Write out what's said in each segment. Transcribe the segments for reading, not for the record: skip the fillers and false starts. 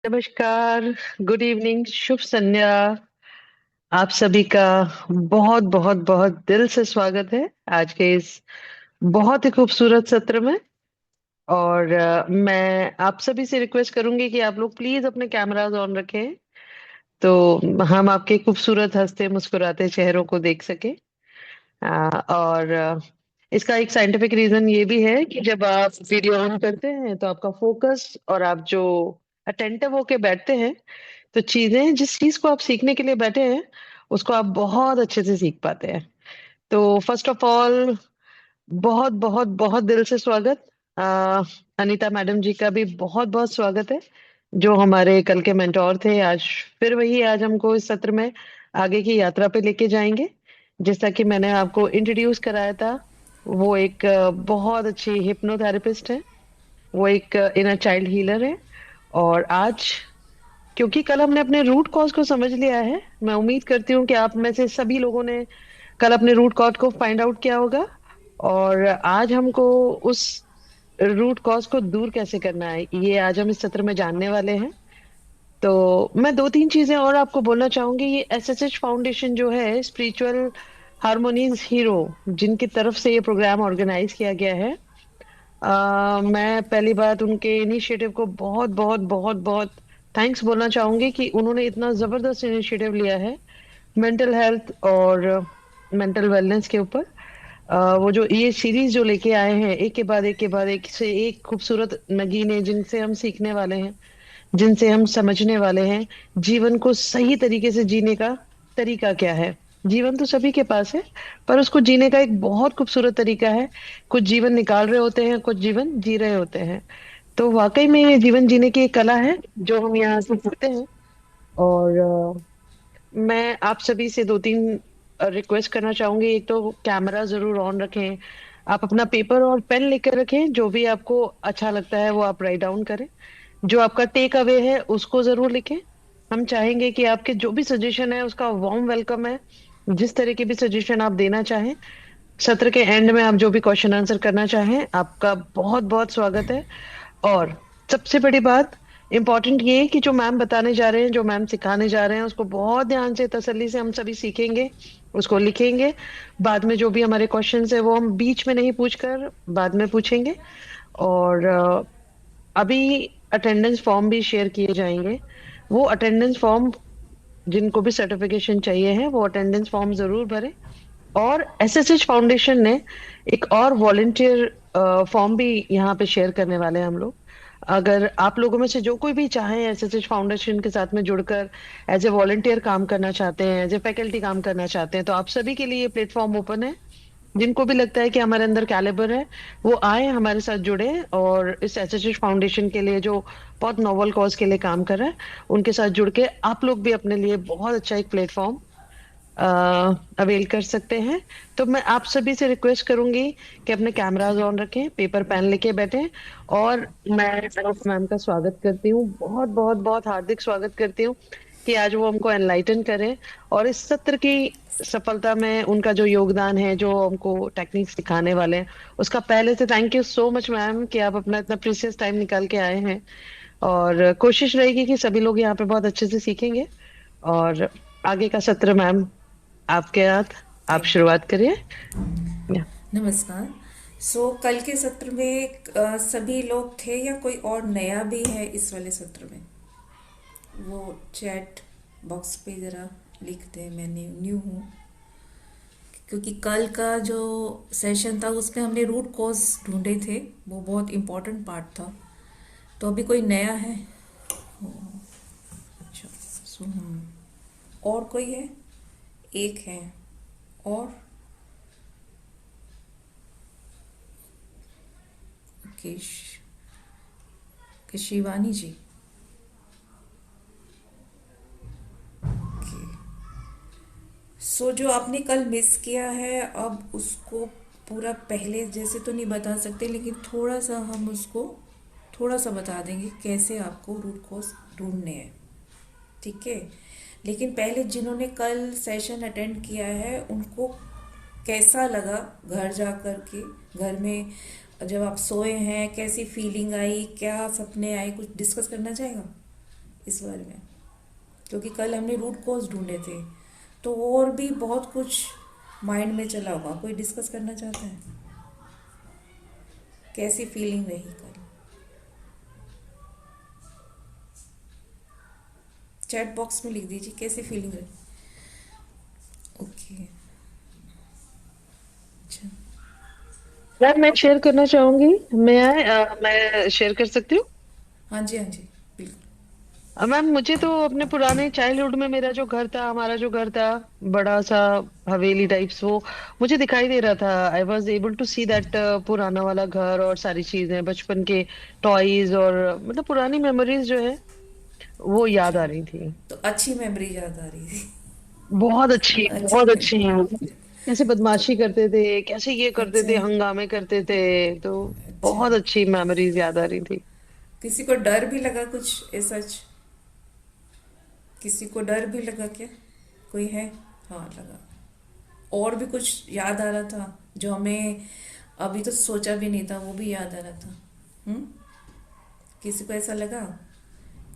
नमस्कार। Good evening, शुभ संध्या। आप सभी का बहुत बहुत बहुत दिल से स्वागत है आज के इस बहुत ही खूबसूरत सत्र में। और मैं आप सभी से रिक्वेस्ट करूंगी कि आप लोग प्लीज अपने कैमरास ऑन रखें, तो हम आपके खूबसूरत हंसते मुस्कुराते चेहरों को देख सके। और इसका एक साइंटिफिक रीजन ये भी है कि जब आप वीडियो ऑन करते हैं तो आपका फोकस और आप जो अटेंटिव होके बैठते हैं, तो चीजें जिस चीज को आप सीखने के लिए बैठे हैं उसको आप बहुत अच्छे से सीख पाते हैं। तो फर्स्ट ऑफ ऑल बहुत बहुत बहुत दिल से स्वागत। अ, अनीता मैडम जी का भी बहुत बहुत स्वागत है, जो हमारे कल के मेंटोर थे। आज फिर वही आज हमको इस सत्र में आगे की यात्रा पे लेके जाएंगे। जैसा कि मैंने आपको इंट्रोड्यूस कराया था, वो एक बहुत अच्छी हिप्नोथेरेपिस्ट है। वो एक इनर चाइल्ड हीलर है। और आज क्योंकि कल हमने अपने रूट कॉज को समझ लिया है, मैं उम्मीद करती हूँ कि आप में से सभी लोगों ने कल अपने रूट कॉज को फाइंड आउट किया होगा। और आज हमको उस रूट कॉज को दूर कैसे करना है, ये आज हम इस सत्र में जानने वाले हैं। तो मैं दो तीन चीजें और आपको बोलना चाहूंगी। ये एसएसएच फाउंडेशन जो है, स्पिरिचुअल हारमोनीज हीरो, जिनकी तरफ से ये प्रोग्राम ऑर्गेनाइज किया गया है, मैं पहली बात उनके इनिशिएटिव को बहुत बहुत बहुत बहुत थैंक्स बोलना चाहूंगी कि उन्होंने इतना जबरदस्त इनिशिएटिव लिया है मेंटल हेल्थ और मेंटल वेलनेस के ऊपर। वो जो ये सीरीज जो लेके आए हैं, एक के बाद एक के बाद एक से एक खूबसूरत नगीने, जिनसे हम सीखने वाले हैं, जिनसे हम समझने वाले हैं जीवन को सही तरीके से जीने का तरीका क्या है। जीवन तो सभी के पास है, पर उसको जीने का एक बहुत खूबसूरत तरीका है। कुछ जीवन निकाल रहे होते हैं, कुछ जीवन जी रहे होते हैं। तो वाकई में ये जीवन जीने की एक कला है जो हम यहाँ से सीखते हैं। और मैं आप सभी से दो तीन रिक्वेस्ट करना चाहूंगी। एक तो कैमरा जरूर ऑन रखें, आप अपना पेपर और पेन लेकर रखें, जो भी आपको अच्छा लगता है वो आप राइट डाउन करें। जो आपका टेक अवे है उसको जरूर लिखें। हम चाहेंगे कि आपके जो भी सजेशन है उसका वार्म वेलकम है। जिस तरह के भी सजेशन आप देना चाहें, सत्र के एंड में आप जो भी क्वेश्चन आंसर करना चाहें, आपका बहुत बहुत स्वागत है। और सबसे बड़ी बात इम्पोर्टेंट ये है कि जो मैम बताने जा रहे हैं, जो मैम सिखाने जा रहे हैं, उसको बहुत ध्यान से तसल्ली से हम सभी सीखेंगे, उसको लिखेंगे। बाद में जो भी हमारे क्वेश्चंस है वो हम बीच में नहीं पूछकर बाद में पूछेंगे। और अभी अटेंडेंस फॉर्म भी शेयर किए जाएंगे। वो अटेंडेंस फॉर्म, जिनको भी सर्टिफिकेशन चाहिए है, वो अटेंडेंस फॉर्म जरूर भरें। और एसएसएच फाउंडेशन ने एक और वॉलेंटियर फॉर्म भी यहाँ पे शेयर करने वाले हैं हम लोग। अगर आप लोगों में से जो कोई भी चाहे एसएसएच फाउंडेशन के साथ में जुड़कर एज ए वॉलेंटियर काम करना चाहते हैं, एज ए फैकल्टी काम करना चाहते हैं, तो आप सभी के लिए ये प्लेटफॉर्म ओपन है। जिनको भी लगता है कि हमारे अंदर कैलिबर है, वो आए हमारे साथ जुड़े और इस एसएसएच फाउंडेशन के लिए, जो बहुत नोबल कॉज के लिए काम कर रहा है, उनके साथ जुड़ के आप लोग भी अपने लिए बहुत अच्छा एक प्लेटफॉर्म अवेल कर सकते हैं। तो मैं आप सभी से रिक्वेस्ट करूंगी कि अपने कैमराज ऑन रखें, पेपर पेन लेके बैठें। और मैं मैम का स्वागत करती हूँ, बहुत बहुत बहुत हार्दिक स्वागत करती हूँ कि आज वो हमको एनलाइटन करें। और इस सत्र की सफलता में उनका जो योगदान है, जो हमको टेक्निक सिखाने वाले हैं, उसका पहले से thank you so much ma'am कि आप अपना इतना प्रीशियस टाइम निकाल के आए हैं। और कोशिश रहेगी कि सभी लोग यहाँ पे बहुत अच्छे से सीखेंगे। और आगे का सत्र मैम आपके हाथ, आप थैंक यू। शुरुआत करिए। नमस्कार। कल के सत्र में सभी लोग थे या कोई और नया भी है इस वाले सत्र में? वो चैट बॉक्स पे ज़रा लिख दे, मैं न्यू हूँ। क्योंकि कल का जो सेशन था उसमें हमने रूट कॉज ढूंढे थे, वो बहुत इम्पोर्टेंट पार्ट था। तो अभी कोई नया है? अच्छा, और कोई है? एक है और? ओके, शिवानी जी। ओके। जो आपने कल मिस किया है, अब उसको पूरा पहले जैसे तो नहीं बता सकते, लेकिन थोड़ा सा हम उसको थोड़ा सा बता देंगे कैसे आपको रूट कॉज ढूंढने हैं। ठीक है। लेकिन पहले जिन्होंने कल सेशन अटेंड किया है उनको कैसा लगा घर जा कर के, घर में जब आप सोए हैं कैसी फीलिंग आई, क्या सपने आए, कुछ डिस्कस करना चाहेगा? इस बारे में, क्योंकि कल हमने रूट कॉज ढूंढे थे, तो और भी बहुत कुछ माइंड में चला होगा। कोई डिस्कस करना चाहता है? कैसी फीलिंग रही कल? चैट बॉक्स में लिख दीजिए कैसी फीलिंग रही। ओके, अच्छा। यार मैं शेयर करना चाहूंगी। मैं शेयर कर सकती हूँ। हाँ जी, हाँ जी, बिल्कुल। मैम, मुझे तो अपने पुराने चाइल्डहुड में मेरा जो घर था, हमारा जो घर था, बड़ा सा हवेली टाइप्स, वो मुझे दिखाई दे रहा था। I was able to see that पुराना वाला घर और सारी चीजें, बचपन के टॉयज, और मतलब पुरानी मेमोरीज जो है वो याद अच्छा, आ रही थी। तो अच्छी मेमोरी याद आ रही थी। बहुत अच्छी, अच्छी बहुत अच्छी। मेमोरी। कैसे तो बदमाशी करते थे, कैसे ये करते अच्छा, थे, हंगामे करते थे, तो अच्छा। बहुत अच्छी मेमोरीज याद आ रही थी। किसी को डर भी लगा कुछ ऐसा? किसी को डर भी लगा क्या? कोई है? हाँ, लगा। और भी कुछ याद आ रहा था जो हमें अभी तो सोचा भी नहीं था, वो भी याद आ रहा था। हम्म। किसी को ऐसा लगा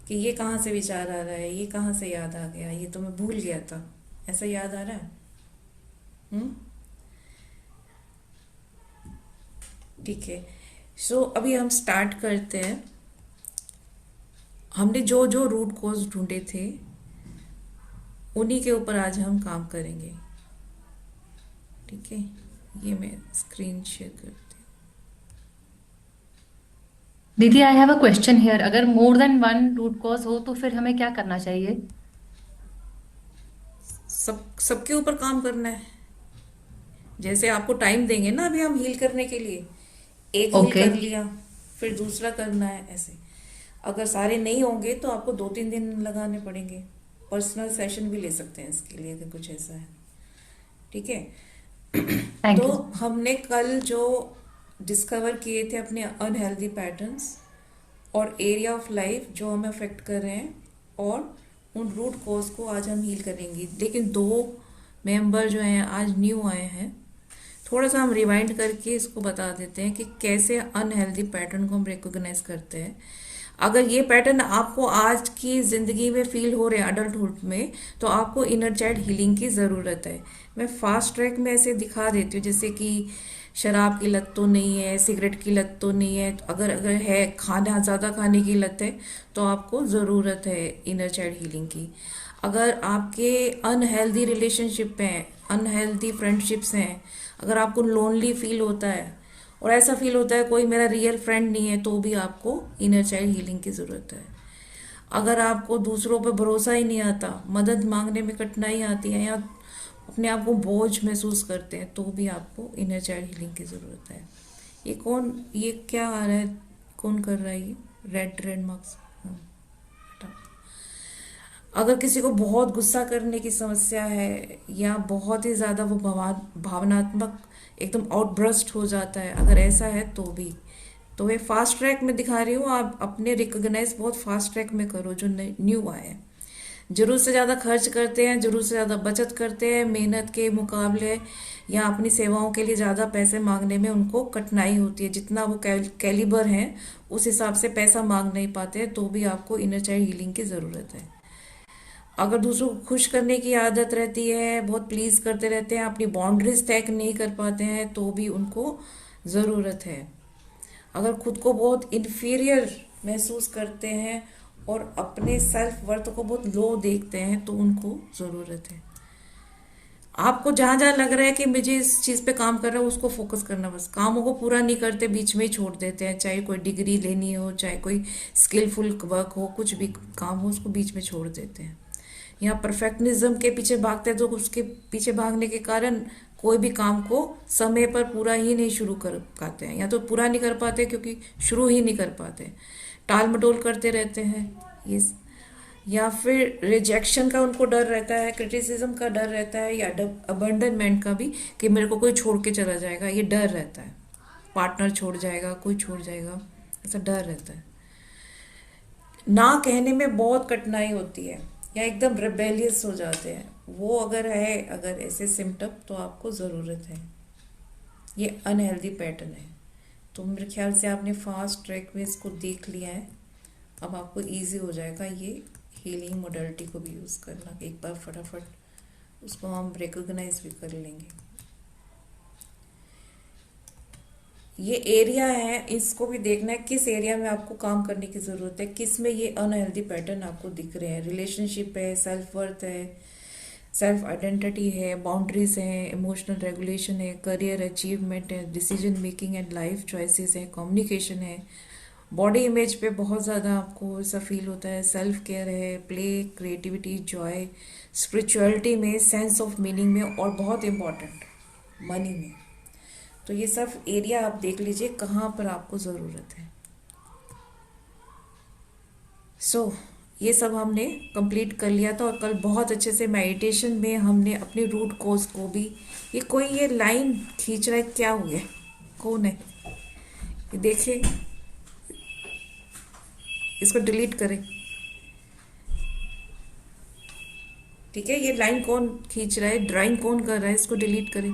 कि ये कहाँ से विचार आ रहा है, ये कहाँ से याद आ गया, ये तो मैं भूल गया था, ऐसा याद आ रहा है? हम्म। ठीक है। सो अभी हम स्टार्ट करते हैं। हमने जो जो रूट कॉज ढूंढे थे उन्हीं के ऊपर आज हम काम करेंगे। ठीक है, ये मैं स्क्रीन शेयर करती हूँ। दीदी, I have a question here. अगर more than one root cause हो तो फिर हमें क्या करना चाहिए? सबके ऊपर काम करना है। जैसे आपको टाइम देंगे ना अभी हम हील करने के लिए, एक हील ओके। कर लिया, फिर दूसरा करना है, ऐसे। अगर सारे नहीं होंगे तो आपको 2-3 दिन लगाने पड़ेंगे। पर्सनल सेशन भी ले सकते हैं इसके लिए अगर कुछ ऐसा है। ठीक है। तो थैंक यू। हमने कल जो डिस्कवर किए थे अपने अनहेल्दी पैटर्न्स और एरिया ऑफ लाइफ जो हमें अफेक्ट कर रहे हैं, और उन रूट कॉज को आज हम हील करेंगे। लेकिन 2 मेंबर जो हैं आज न्यू आए हैं। थोड़ा सा हम रिवाइंड करके इसको बता देते हैं कि कैसे अनहेल्दी पैटर्न को हम रिकॉग्नाइज करते हैं। अगर ये पैटर्न आपको आज की जिंदगी में फील हो रहे हैं अडल्टहुड में, तो आपको इनर चाइल्ड हीलिंग की ज़रूरत है। मैं फास्ट ट्रैक में ऐसे दिखा देती हूँ, जैसे कि शराब की लत तो नहीं है, सिगरेट की लत तो नहीं है, तो अगर अगर है, खाना ज़्यादा खाने की लत है, तो आपको ज़रूरत है इनर चाइल्ड हीलिंग की। अगर आपके अनहेल्दी रिलेशनशिप हैं, अनहेल्दी फ्रेंडशिप्स हैं, अगर आपको लोनली फील होता है और ऐसा फील होता है कोई मेरा रियल फ्रेंड नहीं है, तो भी आपको इनर चाइल्ड हीलिंग की ज़रूरत है। अगर आपको दूसरों पर भरोसा ही नहीं आता, मदद मांगने में कठिनाई आती है, या अपने आप को बोझ महसूस करते हैं, तो भी आपको इनर चाइल्ड हीलिंग की ज़रूरत है। ये क्या आ रहा है? कौन कर रहा है ये रेड रेड मार्क्स? अगर किसी को बहुत गुस्सा करने की समस्या है, या बहुत ही ज़्यादा वो भावनात्मक एकदम आउटब्रस्ट हो जाता है, अगर ऐसा है तो भी, तो मैं फास्ट ट्रैक में दिखा रही हूँ। आप अपने रिकॉग्नाइज बहुत फास्ट ट्रैक में करो जो न्यू आए हैं। जरूरत से ज़्यादा खर्च करते हैं, जरूरत से ज़्यादा बचत करते हैं, मेहनत के मुकाबले या अपनी सेवाओं के लिए ज़्यादा पैसे मांगने में उनको कठिनाई होती है। जितना वो कैलिबर है उस हिसाब से पैसा मांग नहीं पाते हैं, तो भी आपको इनर चाइल्ड हीलिंग की ज़रूरत है। अगर दूसरों को खुश करने की आदत रहती है, बहुत प्लीज करते रहते हैं, अपनी बाउंड्रीज तय नहीं कर पाते हैं, तो भी उनको ज़रूरत है। अगर खुद को बहुत इन्फीरियर महसूस करते हैं और अपने सेल्फ वर्थ को बहुत लो देखते हैं, तो उनको ज़रूरत है। आपको जहां जहां लग रहा है कि मुझे इस चीज़ पे काम कर रहा है, उसको फोकस करना। बस कामों को पूरा नहीं करते, बीच में ही छोड़ देते हैं। चाहे कोई डिग्री लेनी हो, चाहे कोई स्किलफुल वर्क हो, कुछ भी काम हो, उसको बीच में छोड़ देते हैं। या परफेक्शनिज्म के पीछे भागते हैं, तो उसके पीछे भागने के कारण कोई भी काम को समय पर पूरा ही नहीं शुरू कर पाते हैं, या तो पूरा नहीं कर पाते क्योंकि शुरू ही नहीं कर पाते, टाल मटोल करते रहते हैं। ये या फिर रिजेक्शन का उनको डर रहता है, क्रिटिसिज्म का डर रहता है, या अबंडनमेंट का भी, कि मेरे को कोई छोड़ के चला जाएगा, ये डर रहता है। पार्टनर छोड़ जाएगा, कोई छोड़ जाएगा, ऐसा डर रहता है। ना कहने में बहुत कठिनाई होती है, या एकदम रिबेलियस हो जाते हैं। वो अगर है, अगर ऐसे सिम्टम, तो आपको ज़रूरत है। ये अनहेल्दी पैटर्न है। तो मेरे ख्याल से आपने फास्ट ट्रैक में इसको देख लिया है। अब आपको इजी हो जाएगा ये हीलिंग मोडालिटी को भी यूज़ करना, एक बार फटाफट उसको हम रिकॉग्नाइज भी कर लेंगे। ये एरिया है, इसको भी देखना है किस एरिया में आपको काम करने की ज़रूरत है, किस में ये अनहेल्दी पैटर्न आपको दिख रहे हैं। रिलेशनशिप है, सेल्फ वर्थ है, सेल्फ आइडेंटिटी है, बाउंड्रीज हैं, इमोशनल रेगुलेशन है, करियर अचीवमेंट है, decision making and life choices है, कम्युनिकेशन है, बॉडी इमेज पे बहुत ज़्यादा आपको ऐसा फील होता है, सेल्फ केयर है, प्ले, क्रिएटिविटी, जॉय, स्पिरिचुअलिटी में, सेंस ऑफ मीनिंग में, और बहुत इम्पॉर्टेंट मनी में। तो ये सब एरिया आप देख लीजिए कहाँ पर आपको ज़रूरत है। ये सब हमने कंप्लीट कर लिया था, और कल बहुत अच्छे से मेडिटेशन में हमने अपने रूट कोज को भी, ये लाइन खींच रहा है, क्या हो गया, कौन है ये देखिए, इसको डिलीट करें। ठीक है, ये लाइन कौन खींच रहा है, ड्राइंग कौन कर रहा है, इसको डिलीट करें।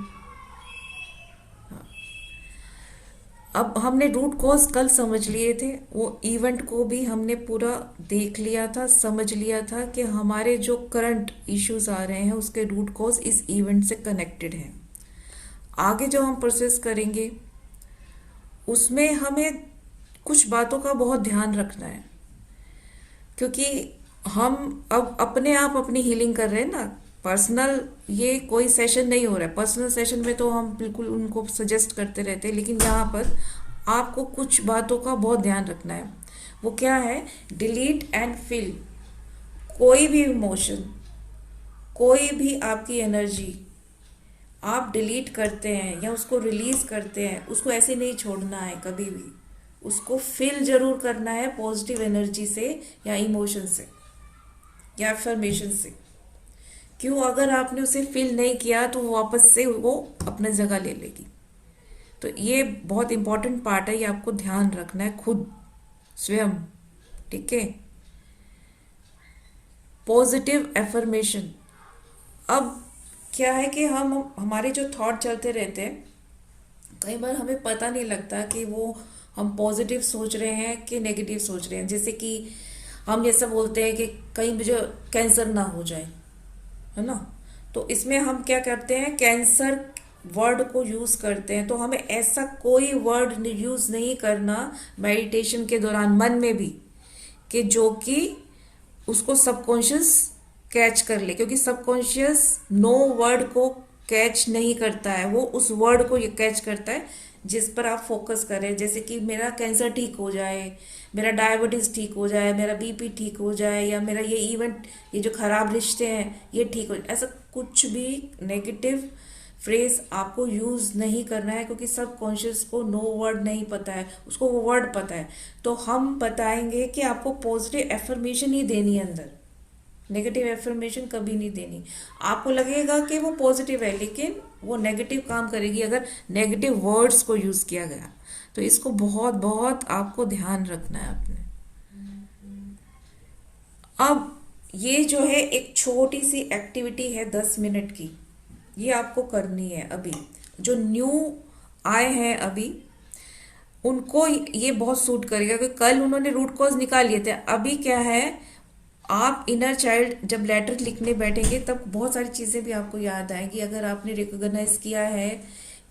अब हमने रूट कॉज कल समझ लिए थे, वो इवेंट को भी हमने पूरा देख लिया था, समझ लिया था कि हमारे जो करंट इश्यूज आ रहे हैं उसके रूट कॉज इस इवेंट से कनेक्टेड हैं। आगे जो हम प्रोसेस करेंगे उसमें हमें कुछ बातों का बहुत ध्यान रखना है, क्योंकि हम अब अपने आप अपनी हीलिंग कर रहे हैं ना। पर्सनल ये कोई सेशन नहीं हो रहा है, पर्सनल सेशन में तो हम बिल्कुल उनको सजेस्ट करते रहते हैं, लेकिन यहाँ पर आपको कुछ बातों का बहुत ध्यान रखना है। वो क्या है, डिलीट एंड फिल। कोई भी इमोशन, कोई भी आपकी एनर्जी आप डिलीट करते हैं या उसको रिलीज करते हैं, उसको ऐसे नहीं छोड़ना है कभी भी, उसको फिल जरूर करना है पॉजिटिव एनर्जी से या इमोशन से या अफर्मेशन से। क्यों, अगर आपने उसे फिल नहीं किया तो वापस से वो अपने जगह ले लेगी। तो ये बहुत इंपॉर्टेंट पार्ट है, ये आपको ध्यान रखना है खुद स्वयं। ठीक है, पॉजिटिव एफर्मेशन। अब क्या है कि हम हमारे जो थॉट चलते रहते हैं, कई बार हमें पता नहीं लगता कि वो हम पॉजिटिव सोच रहे हैं कि नेगेटिव सोच रहे हैं। जैसे कि हम ये सब बोलते हैं कि कहीं मुझे कैंसर ना हो जाए, है ना, तो इसमें हम क्या करते हैं, कैंसर वर्ड को यूज करते हैं। तो हमें ऐसा कोई वर्ड यूज नहीं करना मेडिटेशन के दौरान मन में भी, कि जो कि उसको सबकॉन्शियस कैच कर ले, क्योंकि सबकॉन्शियस नो वर्ड को कैच नहीं करता है, वो उस वर्ड को ये कैच करता है जिस पर आप फोकस करें। जैसे कि मेरा कैंसर ठीक हो जाए, मेरा डायबिटीज ठीक हो जाए, मेरा बीपी ठीक हो जाए, या मेरा ये इवेंट, ये जो खराब रिश्ते हैं ये ठीक हो जाए। ऐसा कुछ भी नेगेटिव फ्रेज आपको यूज नहीं करना है, क्योंकि सब कॉन्शियस को नो वर्ड नहीं पता है, उसको वो वर्ड पता है। तो हम बताएंगे कि आपको पॉजिटिव एफर्मेशन ही देनी है अंदर, नेगेटिव एफर्मेशन कभी नहीं देनी। आपको लगेगा कि वो पॉजिटिव है, लेकिन वो नेगेटिव काम करेगी अगर नेगेटिव वर्ड्स को यूज किया गया। तो इसको बहुत बहुत आपको ध्यान रखना है अपने। अब ये जो है एक छोटी सी एक्टिविटी है 10 मिनट की, ये आपको करनी है। अभी जो न्यू आए हैं अभी उनको ये बहुत सूट करेगा, क्योंकि कल उन्होंने रूट कॉज निकाल लिए थे। अभी क्या है, आप इनर चाइल्ड जब लेटर लिखने बैठेंगे तब बहुत सारी चीजें भी आपको याद आएंगी, अगर आपने रिकॉग्नाइज किया है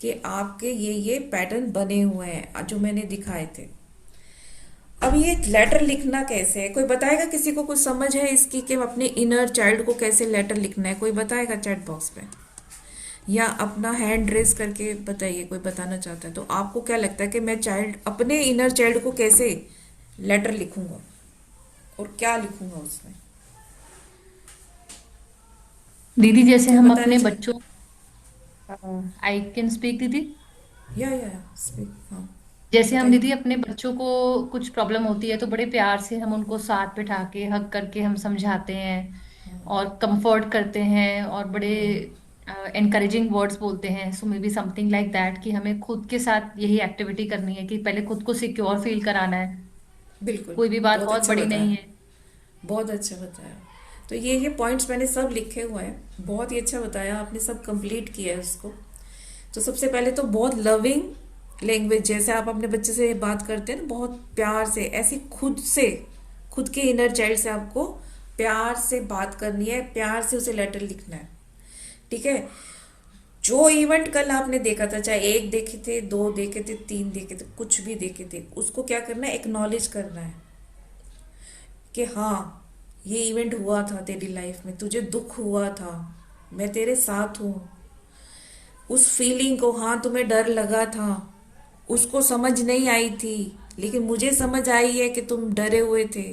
कि आपके ये पैटर्न बने हुए हैं जो मैंने दिखाए थे। अब ये लेटर लिखना कैसे है, कोई बताएगा, किसी को कुछ समझ है इसकी कि अपने इनर चाइल्ड को कैसे लेटर लिखना है? कोई बताएगा चैट बॉक्स पे, या अपना हैंड रेस करके बताइए, कोई बताना चाहता है तो। आपको क्या लगता है कि मैं अपने इनर चाइल्ड को कैसे लेटर लिखूंगा और क्या लिखूंगा उसमें? दीदी जैसे क्या हम बताना अपने चाहिए? बच्चों, आई कैन स्पीक दीदी। या स्पीक। हाँ, जैसे हम बताइए। दीदी अपने बच्चों को कुछ प्रॉब्लम होती है तो बड़े प्यार से हम उनको साथ बिठा के हग करके हम समझाते हैं और कंफर्ट करते हैं और बड़े एनकरेजिंग वर्ड्स बोलते हैं। So maybe something like that कि हमें खुद के साथ यही एक्टिविटी करनी है कि पहले खुद को सिक्योर फील कराना है। बिल्कुल, कोई भी बात बहुत बहुत अच्छा बड़ी नहीं बताया, है। बहुत अच्छा बताया। तो ये पॉइंट्स मैंने सब लिखे हुए हैं, बहुत ही अच्छा बताया आपने, सब कंप्लीट किया है उसको। तो सबसे पहले तो बहुत लविंग लैंग्वेज, जैसे आप अपने बच्चे से बात करते हैं ना बहुत प्यार से, ऐसी खुद के इनर चाइल्ड से आपको प्यार से बात करनी है, प्यार से उसे लेटर लिखना है। ठीक है। जो इवेंट कल आपने देखा था, चाहे एक देखे थे, दो देखे थे, तीन देखे थे, कुछ भी देखे थे, उसको क्या करना है, एक्नॉलेज करना है कि हाँ ये इवेंट हुआ था तेरी लाइफ में, तुझे दुख हुआ था, मैं तेरे साथ हूँ। उस फीलिंग को, हाँ तुम्हें डर लगा था, उसको समझ नहीं आई थी, लेकिन मुझे समझ आई है कि तुम डरे हुए थे,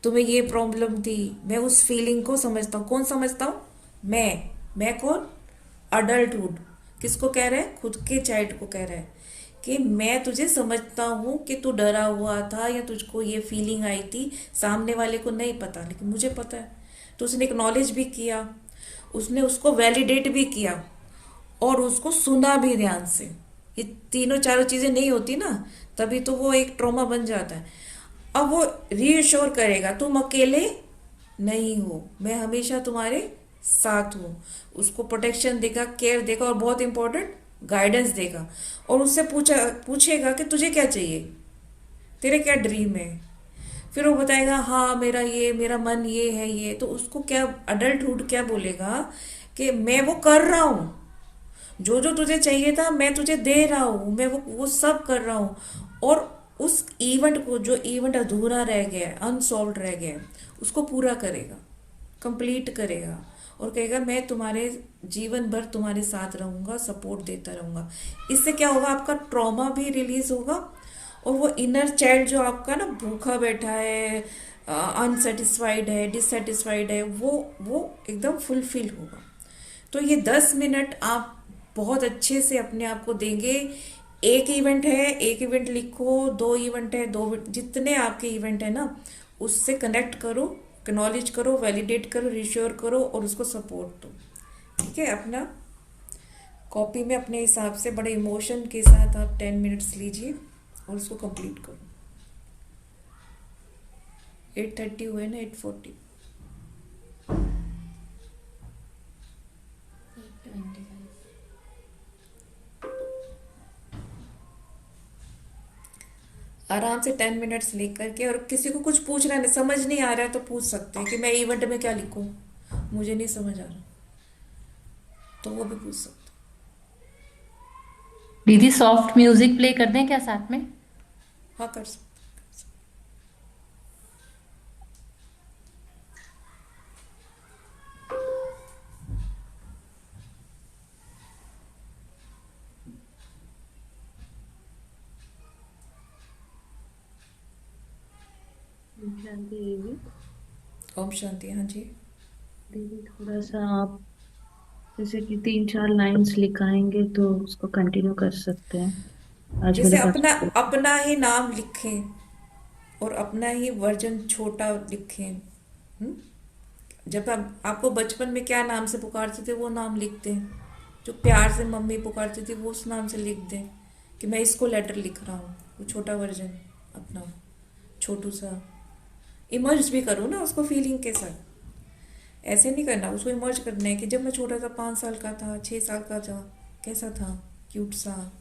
तुम्हें ये प्रॉब्लम थी। मैं उस फीलिंग को समझता हूँ। कौन समझता हूँ? मैं कौन? अडल्टहुड। किसको कह रहा है? खुद के चाइल्ड को कह रहा है कि मैं तुझे समझता हूँ कि तू डरा हुआ था या तुझको ये फीलिंग आई थी, सामने वाले को नहीं पता लेकिन मुझे पता है। तो उसने एक्नॉलेज भी किया, उसने उसको वैलिडेट भी किया और उसको सुना भी ध्यान से। ये तीनों चारों चीजें नहीं होती ना, तभी तो वो एक ट्रॉमा बन जाता है। अब वो रीअश्योर करेगा तुम अकेले नहीं हो, मैं हमेशा तुम्हारे साथ हूँ। उसको प्रोटेक्शन देगा, केयर देगा और बहुत इंपॉर्टेंट गाइडेंस देगा। और उससे पूछेगा कि तुझे क्या चाहिए, तेरे क्या ड्रीम है। फिर वो बताएगा हाँ मेरा ये, मेरा मन ये है ये। तो उसको क्या अडल्टहुड क्या बोलेगा कि मैं वो कर रहा हूँ, जो जो तुझे चाहिए था मैं तुझे दे रहा हूँ, मैं वो सब कर रहा हूँ। और उस इवेंट को, जो इवेंट अधूरा रह गया है, अनसॉल्व रह गया है, उसको पूरा करेगा, कंप्लीट करेगा और कहेगा मैं तुम्हारे जीवन भर तुम्हारे साथ रहूंगा, सपोर्ट देता रहूंगा। इससे क्या होगा, आपका ट्रॉमा भी रिलीज होगा और वो इनर चाइल्ड जो आपका ना भूखा बैठा है, अनसेटिस्फाइड है, डिससेटिस्फाइड है, वो एकदम फुलफिल होगा। तो ये 10 मिनट आप बहुत अच्छे से अपने आप को देंगे। एक इवेंट है, एक इवेंट लिखो, दो इवेंट है, दो, जितने आपके इवेंट है ना, उससे कनेक्ट करो, एक्नॉलेज करो, वैलिडेट करो, रिश्योर करो और उसको सपोर्ट दो। ठीक है। अपना कॉपी में अपने हिसाब से बड़े इमोशन के साथ आप 10 मिनट्स लीजिए और उसको कंप्लीट करो। 8:30 हुए ना, 8:40। आराम से 10 मिनट्स लेकर के, और किसी को कुछ पूछना नहीं, समझ नहीं आ रहा है तो पूछ सकते हैं कि मैं इवेंट में क्या लिखूं, मुझे नहीं समझ आ रहा, तो वो भी पूछ सकते दीदी सॉफ्ट म्यूजिक प्ले कर दें क्या साथ में? हैं। हाँ कर सकते शांति देवी। हैं। ओम शांति। हाँ जी। दीदी थोड़ा सा आप जैसे कि 3-4 लाइंस लिखाएंगे तो उसको कंटिन्यू कर सकते हैं। आज जैसे मेरे पास अपना अपना ही नाम लिखें और अपना ही वर्जन छोटा लिखें। जब आपको बचपन में क्या नाम से पुकारते थे वो नाम लिख दें, जो प्यार से मम्मी पुकारती थी वो उस नाम से लिख दें कि मैं इसको लेटर लिख रहा हूँ, वो छोटा वर्जन अपना, छोटू सा। इमर्ज भी करो ना उसको फीलिंग के साथ। ऐसे नहीं करना, उसको इमर्ज करना है कि जब मैं छोटा था, 5 साल का था, 6 साल का था, कैसा था, क्यूट सा।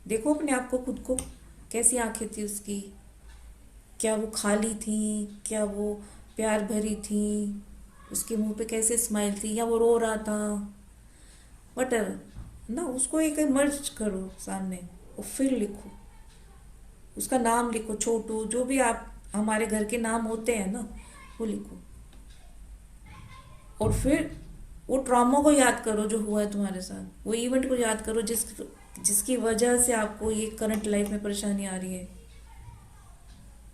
देखो अपने आप को, खुद को, कैसी आंखें थी उसकी, क्या वो खाली थी, क्या वो प्यार भरी थी, उसके मुंह पे कैसे स्माइल थी, या वो रो रहा था, वट ना। उसको एक मर्ज करो सामने और फिर लिखो, उसका नाम लिखो, छोटू, जो भी आप हमारे घर के नाम होते हैं ना वो लिखो। और फिर वो ट्रॉमा को याद करो जो हुआ है तुम्हारे साथ, वो इवेंट को याद करो जिसकी वजह से आपको ये करंट लाइफ में परेशानी आ रही है।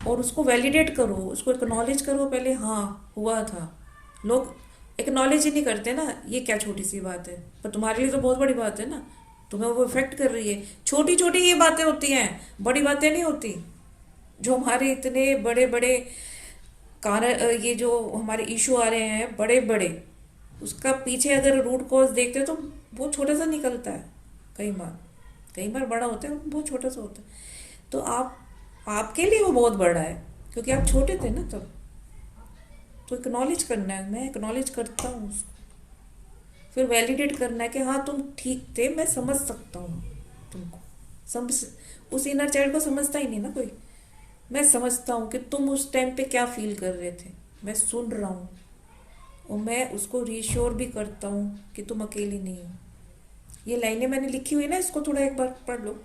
और उसको वैलिडेट करो, उसको एक्नॉलेज करो पहले, हाँ हुआ था। लोग एक्नॉलेज ही नहीं करते ना, ये क्या छोटी सी बात है, पर तुम्हारे लिए तो बहुत बड़ी बात है ना, तुम्हें वो इफेक्ट कर रही है। छोटी छोटी ये बातें होती हैं, बड़ी बातें नहीं होती। जो हमारे इतने बड़े बड़े कारण, ये जो हमारे इशू आ रहे हैं बड़े बड़े, उसका पीछे अगर रूट कॉज देखते हो तो वो छोटा सा निकलता है। कई बार बड़ा होता है, बहुत छोटा सा होता है। तो आपके लिए वो बहुत बड़ा है क्योंकि आप छोटे थे ना तब। तो एक्नॉलेज करना है, मैं एक्नॉलेज करता हूँ उसको। फिर वैलिडेट करना है कि हाँ तुम ठीक थे, मैं समझ सकता हूँ तुमको। समझ, उस इनर चाइल्ड को समझता ही नहीं ना कोई। मैं समझता हूँ कि तुम उस टाइम पे क्या फील कर रहे थे, मैं सुन रहा हूँ, और मैं उसको रीश्योर भी करता हूँ कि तुम अकेली नहीं हो। ये लाइनें मैंने लिखी हुई है ना, इसको थोड़ा एक बार पढ़ लो,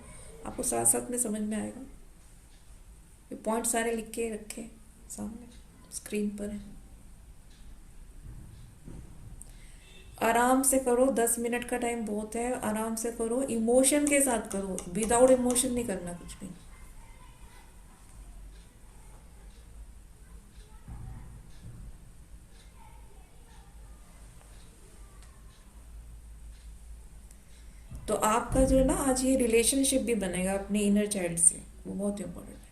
आपको साथ साथ में समझ में आएगा। ये पॉइंट सारे लिख के रखे सामने स्क्रीन पर है। आराम से करो, 10 मिनट का टाइम बहुत है। आराम से करो, इमोशन के साथ करो, विदाउट इमोशन नहीं करना कुछ भी। तो आपका जो है ना, आज ये रिलेशनशिप भी बनेगा अपने इनर चाइल्ड से, वो बहुत इंपॉर्टेंट है।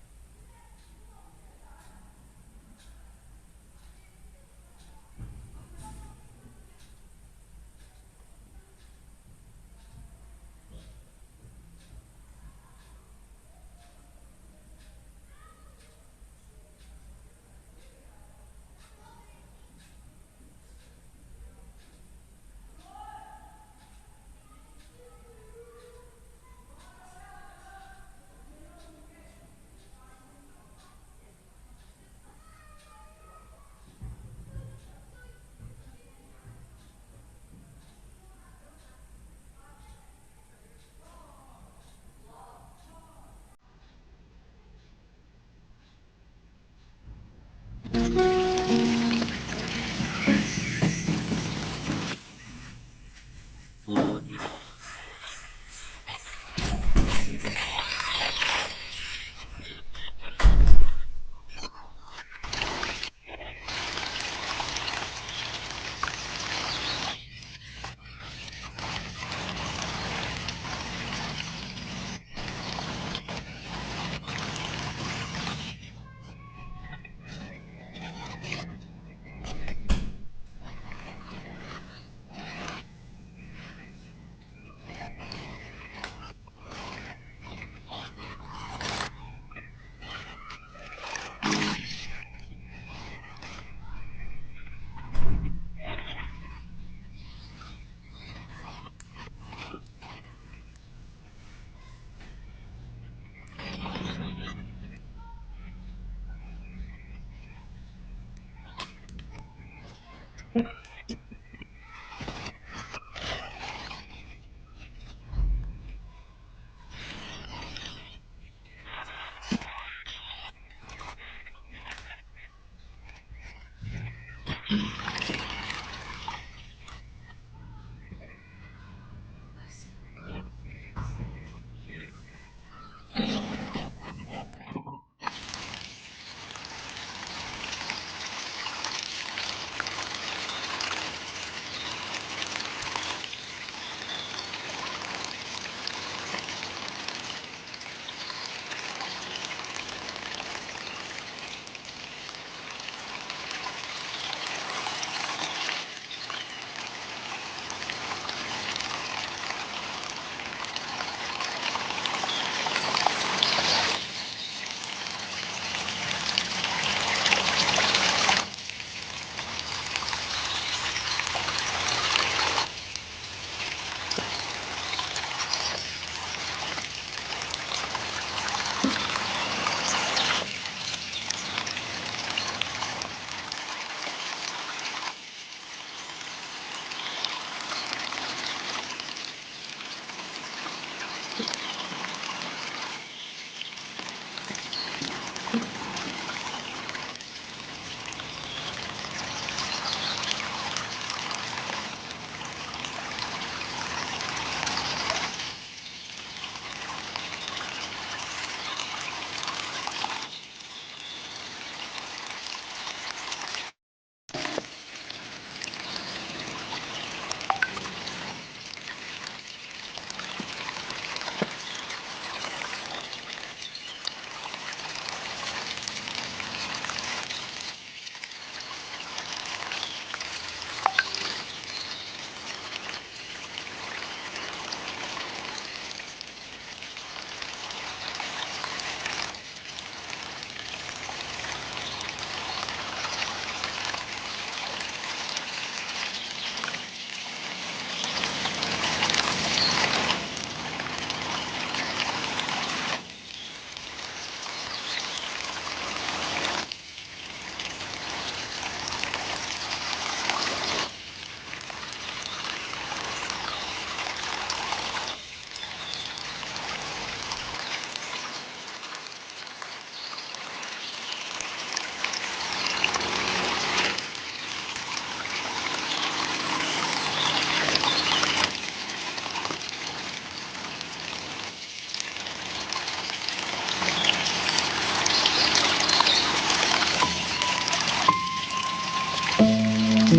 आई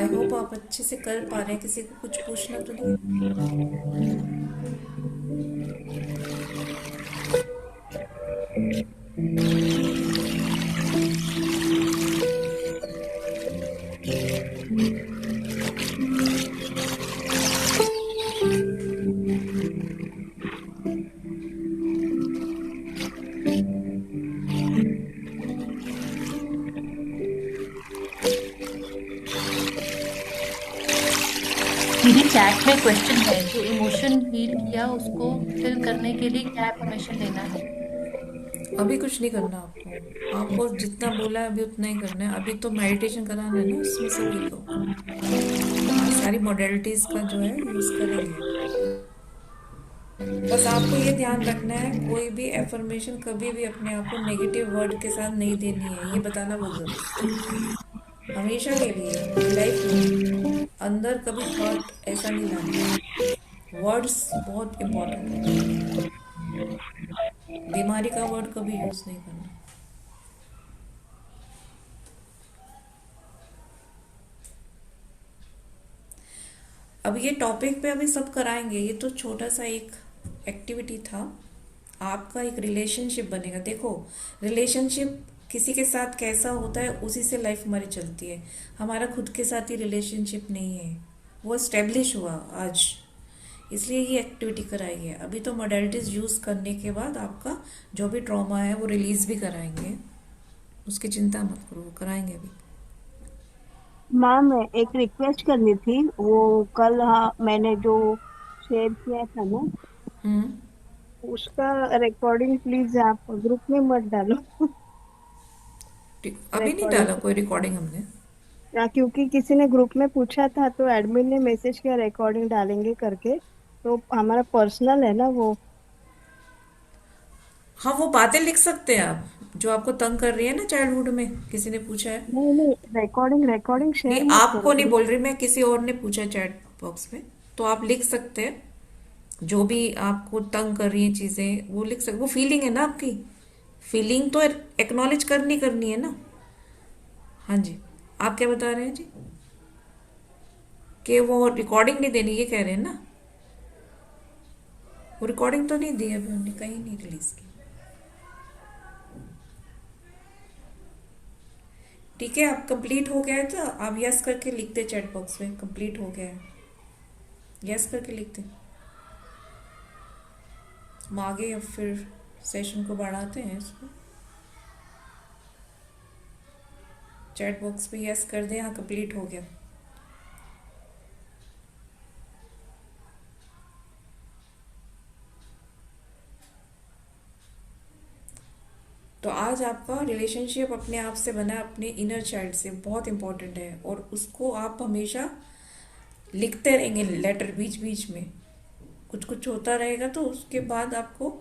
होप आप अच्छे से कर पा रहे हैं। किसी को कुछ पूछना तो नहीं है? दीदी चैट में क्वेश्चन है, जो इमोशन फील किया उसको फिल करने के लिए क्या इन्फॉर्मेशन लेना है? अभी कुछ नहीं करना आपको। आपको जितना बोला है अभी उतना ही करना है। अभी तो मेडिटेशन कराना है ना, उसमें सभी लोग। हाँ, सारी मॉडलिटीज का जो है यूज करेंगे। बस आपको ये ध्यान रखना है, कोई भी एफर्मेशन कभी भी अपने आप को नेगेटिव वर्ड के साथ नहीं देनी है। ये बताना बहुत जरूरी है। हमेशा के लिए लाइफ में अंदर कभी थॉट ऐसा नहीं लाना है। वर्ड्स बहुत इंपॉर्टेंट होते हैं। बीमारी का वर्ड कभी यूज नहीं करना। अब ये टॉपिक पे अभी सब कराएंगे। ये तो छोटा सा एक एक्टिविटी था। आपका एक रिलेशनशिप बनेगा। देखो, रिलेशनशिप किसी के साथ कैसा होता है उसी से लाइफ हमारी चलती है। हमारा खुद के साथ ही रिलेशनशिप नहीं है, वो स्टेब्लिश हुआ आज, इसलिए ये एक्टिविटी कराई है। अभी तो मॉडलिटीज यूज करने के बाद आपका जो भी ट्रॉमा है वो रिलीज भी कराएंगे। उसकी चिंता मत करो, वो कराएंगे अभी। मैम, एक रिक्वेस्ट करनी थी। वो कल, हाँ, मैंने जो शेयर किया था ना, हम्म। उसका रिकॉर्डिंग प्लीज आप ग्रुप में मत डालो। अभी नहीं रिकॉर्डिंग, डाला कोई रिकॉर्डिंग हमने। क्योंकि किसी ने ग्रुप में पूछा था तो एडमिन ने मैसेज किया रिकॉर्डिंग डालेंगे करके। तो हमारा पर्सनल है ना वो। हाँ, वो बातें लिख सकते हैं आप जो आपको तंग कर रही है ना चाइल्डहुड में, किसी ने पूछा है। नहीं नहीं, रिकॉर्डिंग रिकॉर्डिंग नहीं, शेयर मत आपको करो नहीं ग्रुप। बोल रही मैं, किसी और ने पूछा चैट बॉक्स में। तो आप लिख सकते हैं जो भी आपको तंग कर रही है चीजें, वो लिख सकते। वो फीलिंग है ना आपकी, फीलिंग तो एक्नॉलेज करनी करनी है ना। हाँ जी, आप क्या बता रहे हैं जी? कि वो रिकॉर्डिंग नहीं देनी, ये कह रहे हैं ना? वो रिकॉर्डिंग तो नहीं दी अभी हमने, कहीं नहीं रिलीज की। ठीक है, आप कंप्लीट हो गया है तो आप यस करके लिखते चैट बॉक्स में, कंप्लीट हो गया है, यस करके लिखते। हम आगे अब फिर सेशन को बढ़ाते हैं इसको। चैट बॉक्स पे यस कर दें, हाँ कंप्लीट हो गया। तो आज आपका रिलेशनशिप अपने आप से बना है, अपने इनर चाइल्ड से, बहुत इंपॉर्टेंट है। और उसको आप हमेशा लिखते रहेंगे लेटर बीच बीच में। कुछ कुछ होता रहेगा तो उसके बाद आपको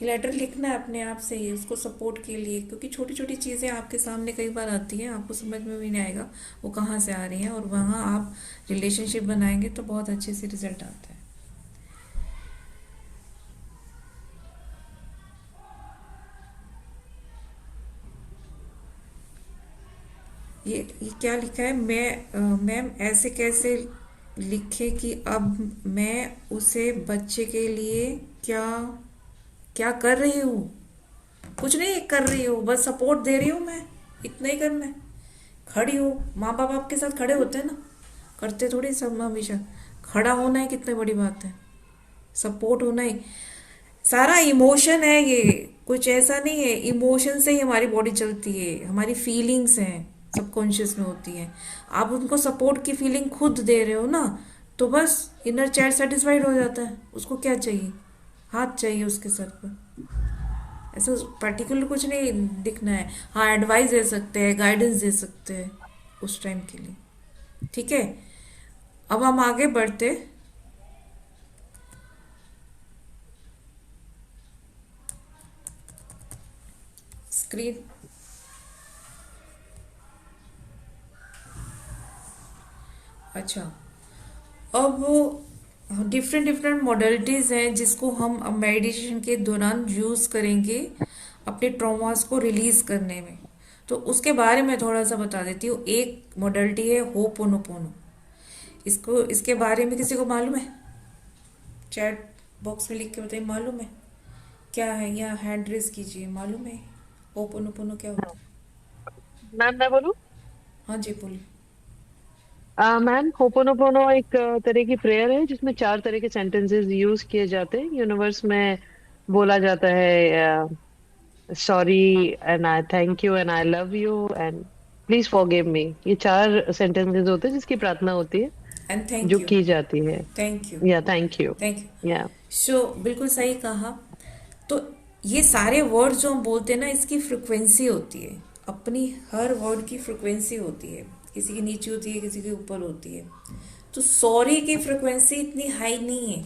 लेटर लिखना है अपने आप से ही, उसको सपोर्ट के लिए। क्योंकि छोटी छोटी चीज़ें आपके सामने कई बार आती हैं, आपको समझ में भी नहीं आएगा वो कहाँ से आ रही हैं, और वहाँ आप रिलेशनशिप बनाएंगे तो बहुत अच्छे से रिजल्ट आता है। ये क्या लिखा है? मैम ऐसे कैसे लिखे कि अब मैं उसे बच्चे के लिए क्या क्या कर रही हूँ? कुछ नहीं कर रही हूँ, बस सपोर्ट दे रही हूँ मैं, इतना ही करना है। खड़ी हूँ, माँ बाप आपके साथ खड़े होते हैं ना, करते थोड़ी सब हमेशा। खड़ा होना ही कितनी बड़ी बात है, सपोर्ट होना ही। सारा इमोशन है ये, कुछ ऐसा नहीं है। इमोशन से ही हमारी बॉडी चलती है, हमारी फीलिंग्स हैं सबकॉन्शियस में होती हैं। आप उनको सपोर्ट की फीलिंग खुद दे रहे हो ना, तो बस इनर चाइल्ड सेटिस्फाइड हो जाता है। उसको क्या चाहिए? हाथ चाहिए उसके सर पर। ऐसा पर्टिकुलर कुछ नहीं दिखना है। हाँ, एडवाइस दे सकते हैं, गाइडेंस दे सकते हैं उस टाइम के लिए। ठीक है, अब हम आगे बढ़ते। स्क्रीन, अच्छा, अब वो डिफरेंट डिफरेंट मॉडलिटीज हैं जिसको हम अब मेडिटेशन के दौरान यूज करेंगे अपने ट्रॉमास को रिलीज करने में। तो उसके बारे में थोड़ा सा बता देती हूँ। एक मॉडलिटी है होपोनोपोनो। इसके बारे में किसी को मालूम है? चैट बॉक्स में लिख के बताइए, मालूम है क्या है, या हैंड रेज कीजिए। मालूम है होपोनोपोनो क्या होता है? मैम मैं बोलूं? हाँ जी, बोलिए। मैम होपोनोपोनो एक तरह की प्रेयर है जिसमें 4 तरह के सेंटेंसेस यूज किए जाते हैं। यूनिवर्स में बोला जाता है sorry and I thank you and I love you and please forgive me. ये 4 सेंटेंसेस होते हैं जिसकी प्रार्थना होती है, एंड थैंक जो यू। की जाती है। Thank you. या थैंक यू। Thank you. या सो बिल्कुल सही कहा। तो ये सारे वर्ड्स जो हम बोलते हैं ना, इसकी फ्रिक्वेंसी होती है। अपनी हर वर्ड की फ्रिक्वेंसी होती है। किसी की नीचे होती है, किसी के ऊपर होती है। तो सॉरी की फ्रिक्वेंसी इतनी हाई नहीं है।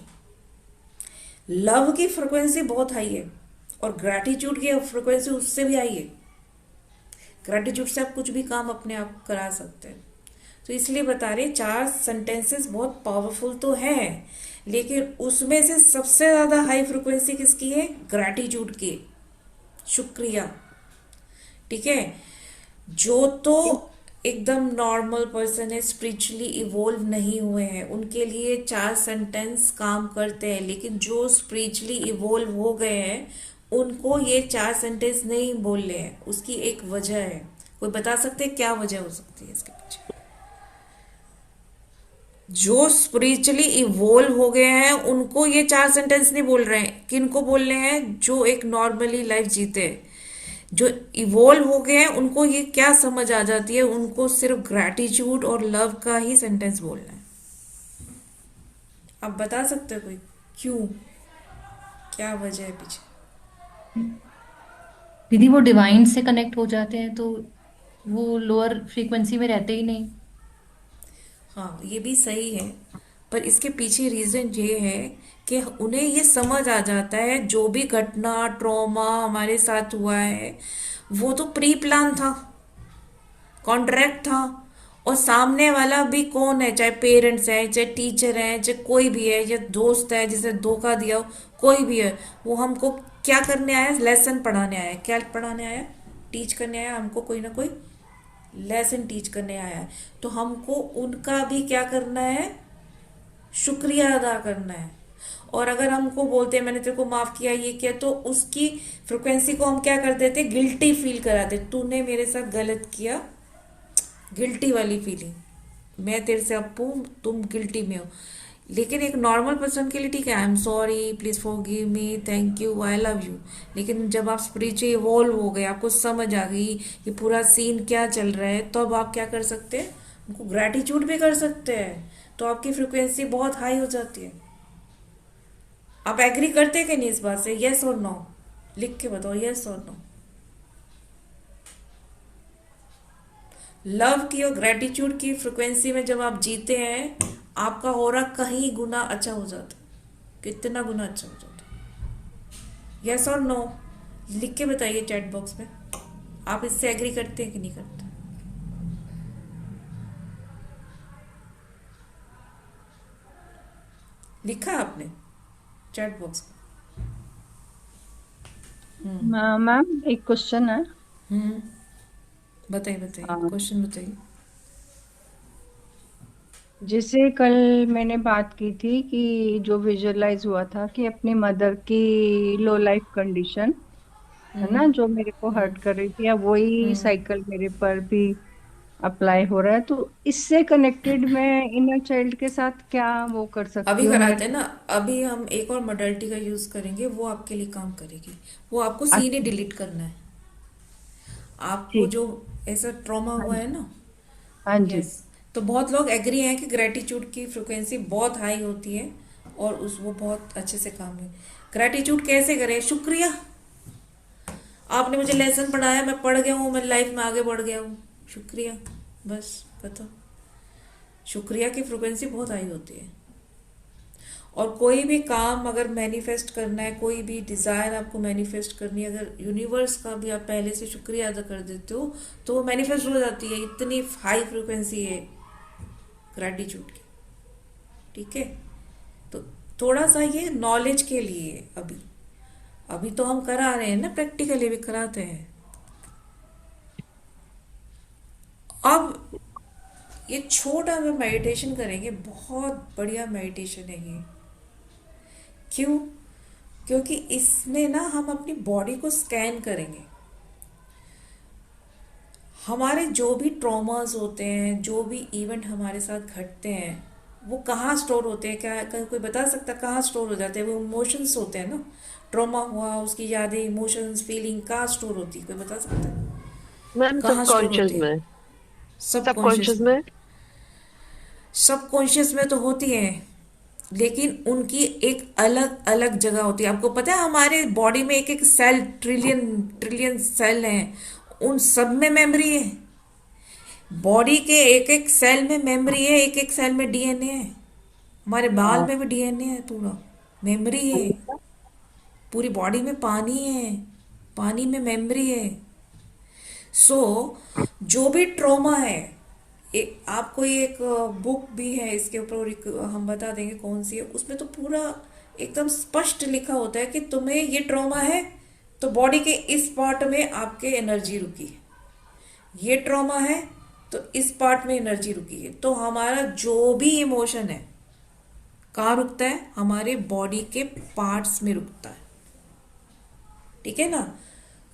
लव की फ्रिक्वेंसी बहुत हाई है, और ग्रैटिट्यूड की फ्रिक्वेंसी उससे भी हाई है। ग्रैटिट्यूड से आप कुछ भी काम अपने आप करा सकते हैं। तो इसलिए बता रहे 4 सेंटेंसेस बहुत पावरफुल तो है, लेकिन उसमें से सबसे ज्यादा हाई फ्रिक्वेंसी किसकी है? ग्रैटिट्यूड की, शुक्रिया। ठीक है। जो तो एकदम नॉर्मल पर्सन है, स्पिरिचुअली इवोल्व नहीं हुए हैं, उनके लिए 4 सेंटेंस काम करते हैं। लेकिन जो स्पिरिचुअली इवोल्व हो गए हैं, उनको ये 4 सेंटेंस नहीं बोलने हैं। उसकी एक वजह है। कोई बता सकते हैं क्या वजह हो सकती है इसके पीछे? जो स्पिरिचुअली इवोल्व हो गए हैं उनको ये 4 सेंटेंस नहीं बोल रहे हैं। किनको बोल रहे हैं? जो एक नॉर्मली लाइफ जीते हैं। जो इवोल्व हो गए हैं उनको ये क्या समझ आ जाती है? उनको सिर्फ ग्रैटिट्यूड और लव का ही सेंटेंस बोलना है। आप बता सकते हो कोई क्यों, क्या वजह है पीछे? दीदी वो डिवाइन से कनेक्ट हो जाते हैं तो वो लोअर फ्रीक्वेंसी में रहते ही नहीं। हाँ, ये भी सही है। पर इसके पीछे रीजन ये है कि उन्हें ये समझ आ जाता है जो भी घटना, ट्रॉमा हमारे साथ हुआ है, वो तो प्री प्लान था, कॉन्ट्रैक्ट था। और सामने वाला भी कौन है, चाहे पेरेंट्स है, चाहे टीचर है, चाहे कोई भी है, या दोस्त है जिसे धोखा दिया हो, कोई भी है, वो हमको क्या करने आया? लेसन पढ़ाने आया। क्या पढ़ाने आया? टीच करने आया। हमको कोई ना कोई लेसन टीच करने आया है। तो हमको उनका भी क्या करना है? शुक्रिया अदा करना है। और अगर हमको बोलते हैं मैंने तेरे को माफ किया, ये किया, तो उसकी फ्रिक्वेंसी को हम क्या कर देते? गिल्टी फील कराते। तूने मेरे साथ गलत किया, गिल्टी वाली फीलिंग। मैं तेरे से अप हूं, तुम गिल्टी में हो। लेकिन एक नॉर्मल पर्सन के लिए ठीक है, I am sorry, please forgive me, thank you, I love you. लेकिन जब आप स्पिरिचुअली इवॉल्व हो गए, आपको समझ आ गई ये पूरा सीन क्या चल रहा है, तो अब आप क्या कर सकते हैं? उनको ग्रैटिट्यूड भी कर सकते हैं। तो आपकी फ्रिक्वेंसी बहुत हाई हो जाती है। आप एग्री करते हैं कि नहीं इस बात से? यस और नो लिख के बताओ, यस और नो। लव की और ग्रेटिट्यूड की फ्रिक्वेंसी में जब आप जीते हैं, आपका ऑरा कहीं गुना अच्छा हो जाता है। कितना गुना अच्छा हो जाता है? यस और नो लिख के बताइए चैट बॉक्स में। आप इससे एग्री करते हैं कि नहीं करते? लिखा आपने चैट बॉक्स में? मैम एक क्वेश्चन है। हम्म। बताइए बताइए, हाँ, क्वेश्चन बताइए। जैसे कल मैंने बात की थी कि जो विजुअलाइज हुआ था कि अपनी मदर की लो लाइफ कंडीशन है ना, जो मेरे को हर्ट कर रही थी, या वही हम्म। साइकिल मेरे पर भी अप्लाई हो रहा है, तो इससे कनेक्टेड मैं इनर चाइल्ड के साथ क्या वो कर सकती अभी हूँ मैं? कराते हैं ना। अभी हम एक और मॉडलिटी का यूज करेंगे, वो आपके लिए काम करेगी। वो आपको सीने अच्छा, डिलीट करना है। आपको ठीक। जो ऐसा ट्रॉमा हाँ हुआ जी। है ना। हाँ जी। यस। तो बहुत लोग एग्री हैं कि ग्रेटिट्यूड की फ्रिक्वेंसी बहुत हाई होती है, और उस वो बहुत अच्छे से काम है। ग्रेटिट्यूड कैसे करें? शुक्रिया, आपने मुझे लेसन पढ़ाया, मैं पढ़ गया हूँ, मैं लाइफ में आगे बढ़ गया हूँ, शुक्रिया। बस बताओ, शुक्रिया की फ्रिक्वेंसी बहुत हाई होती है। और कोई भी काम अगर मैनिफेस्ट करना है, कोई भी डिजायर आपको मैनिफेस्ट करनी है, अगर यूनिवर्स का भी आप पहले से शुक्रिया अदा कर देते हो, तो वो मैनिफेस्ट हो जाती है। इतनी हाई फ्रिक्वेंसी है ग्रेटिट्यूड की। ठीक है। तो थोड़ा सा ये नॉलेज के लिए है अभी। अभी तो हम करा रहे हैं ना, प्रैक्टिकली भी कराते हैं। अब ये छोटा में मेडिटेशन करेंगे, बहुत बढ़िया मेडिटेशन है ये। क्यों? क्योंकि इसमें ना हम अपनी बॉडी को स्कैन करेंगे। हमारे जो भी ट्रॉमास होते हैं, जो भी इवेंट हमारे साथ घटते हैं, वो कहाँ स्टोर होते हैं? क्या कोई बता सकता है कहाँ स्टोर हो जाते हैं? वो इमोशंस होते हैं ना। ट्रॉमा हुआ, उसकी यादें, इमोशंस, फीलिंग कहाँ स्टोर होती है? कोई बता सकता है मैम कहाँ स्टोर सबकॉन्शियस होती है? में। सबकॉन्शियस सबकॉन्शियस में। में। सबकॉन्शियस में तो होती है, लेकिन उनकी एक अलग अलग जगह होती है। आपको पता है हमारे बॉडी में एक एक सेल, ट्रिलियन ट्रिलियन सेल हैं, उन सब में मेमोरी है। बॉडी के एक एक सेल में मेमोरी है, एक एक सेल में डीएनए है। हमारे बाल में भी डीएनए है, पूरा मेमोरी है। पूरी बॉडी में पानी है, पानी में मेमोरी है। सो जो भी ट्रॉमा है, आपको ये एक बुक भी है इसके ऊपर, हम बता देंगे कौन सी है। उसमें तो पूरा एकदम स्पष्ट लिखा होता है कि तुम्हें ये ट्रॉमा है तो बॉडी के इस पार्ट में आपके एनर्जी रुकी है, ये ट्रॉमा है तो इस पार्ट में एनर्जी रुकी है। तो हमारा जो भी इमोशन है कहाँ रुकता है? हमारे बॉडी के पार्ट्स में रुकता है, ठीक है ना।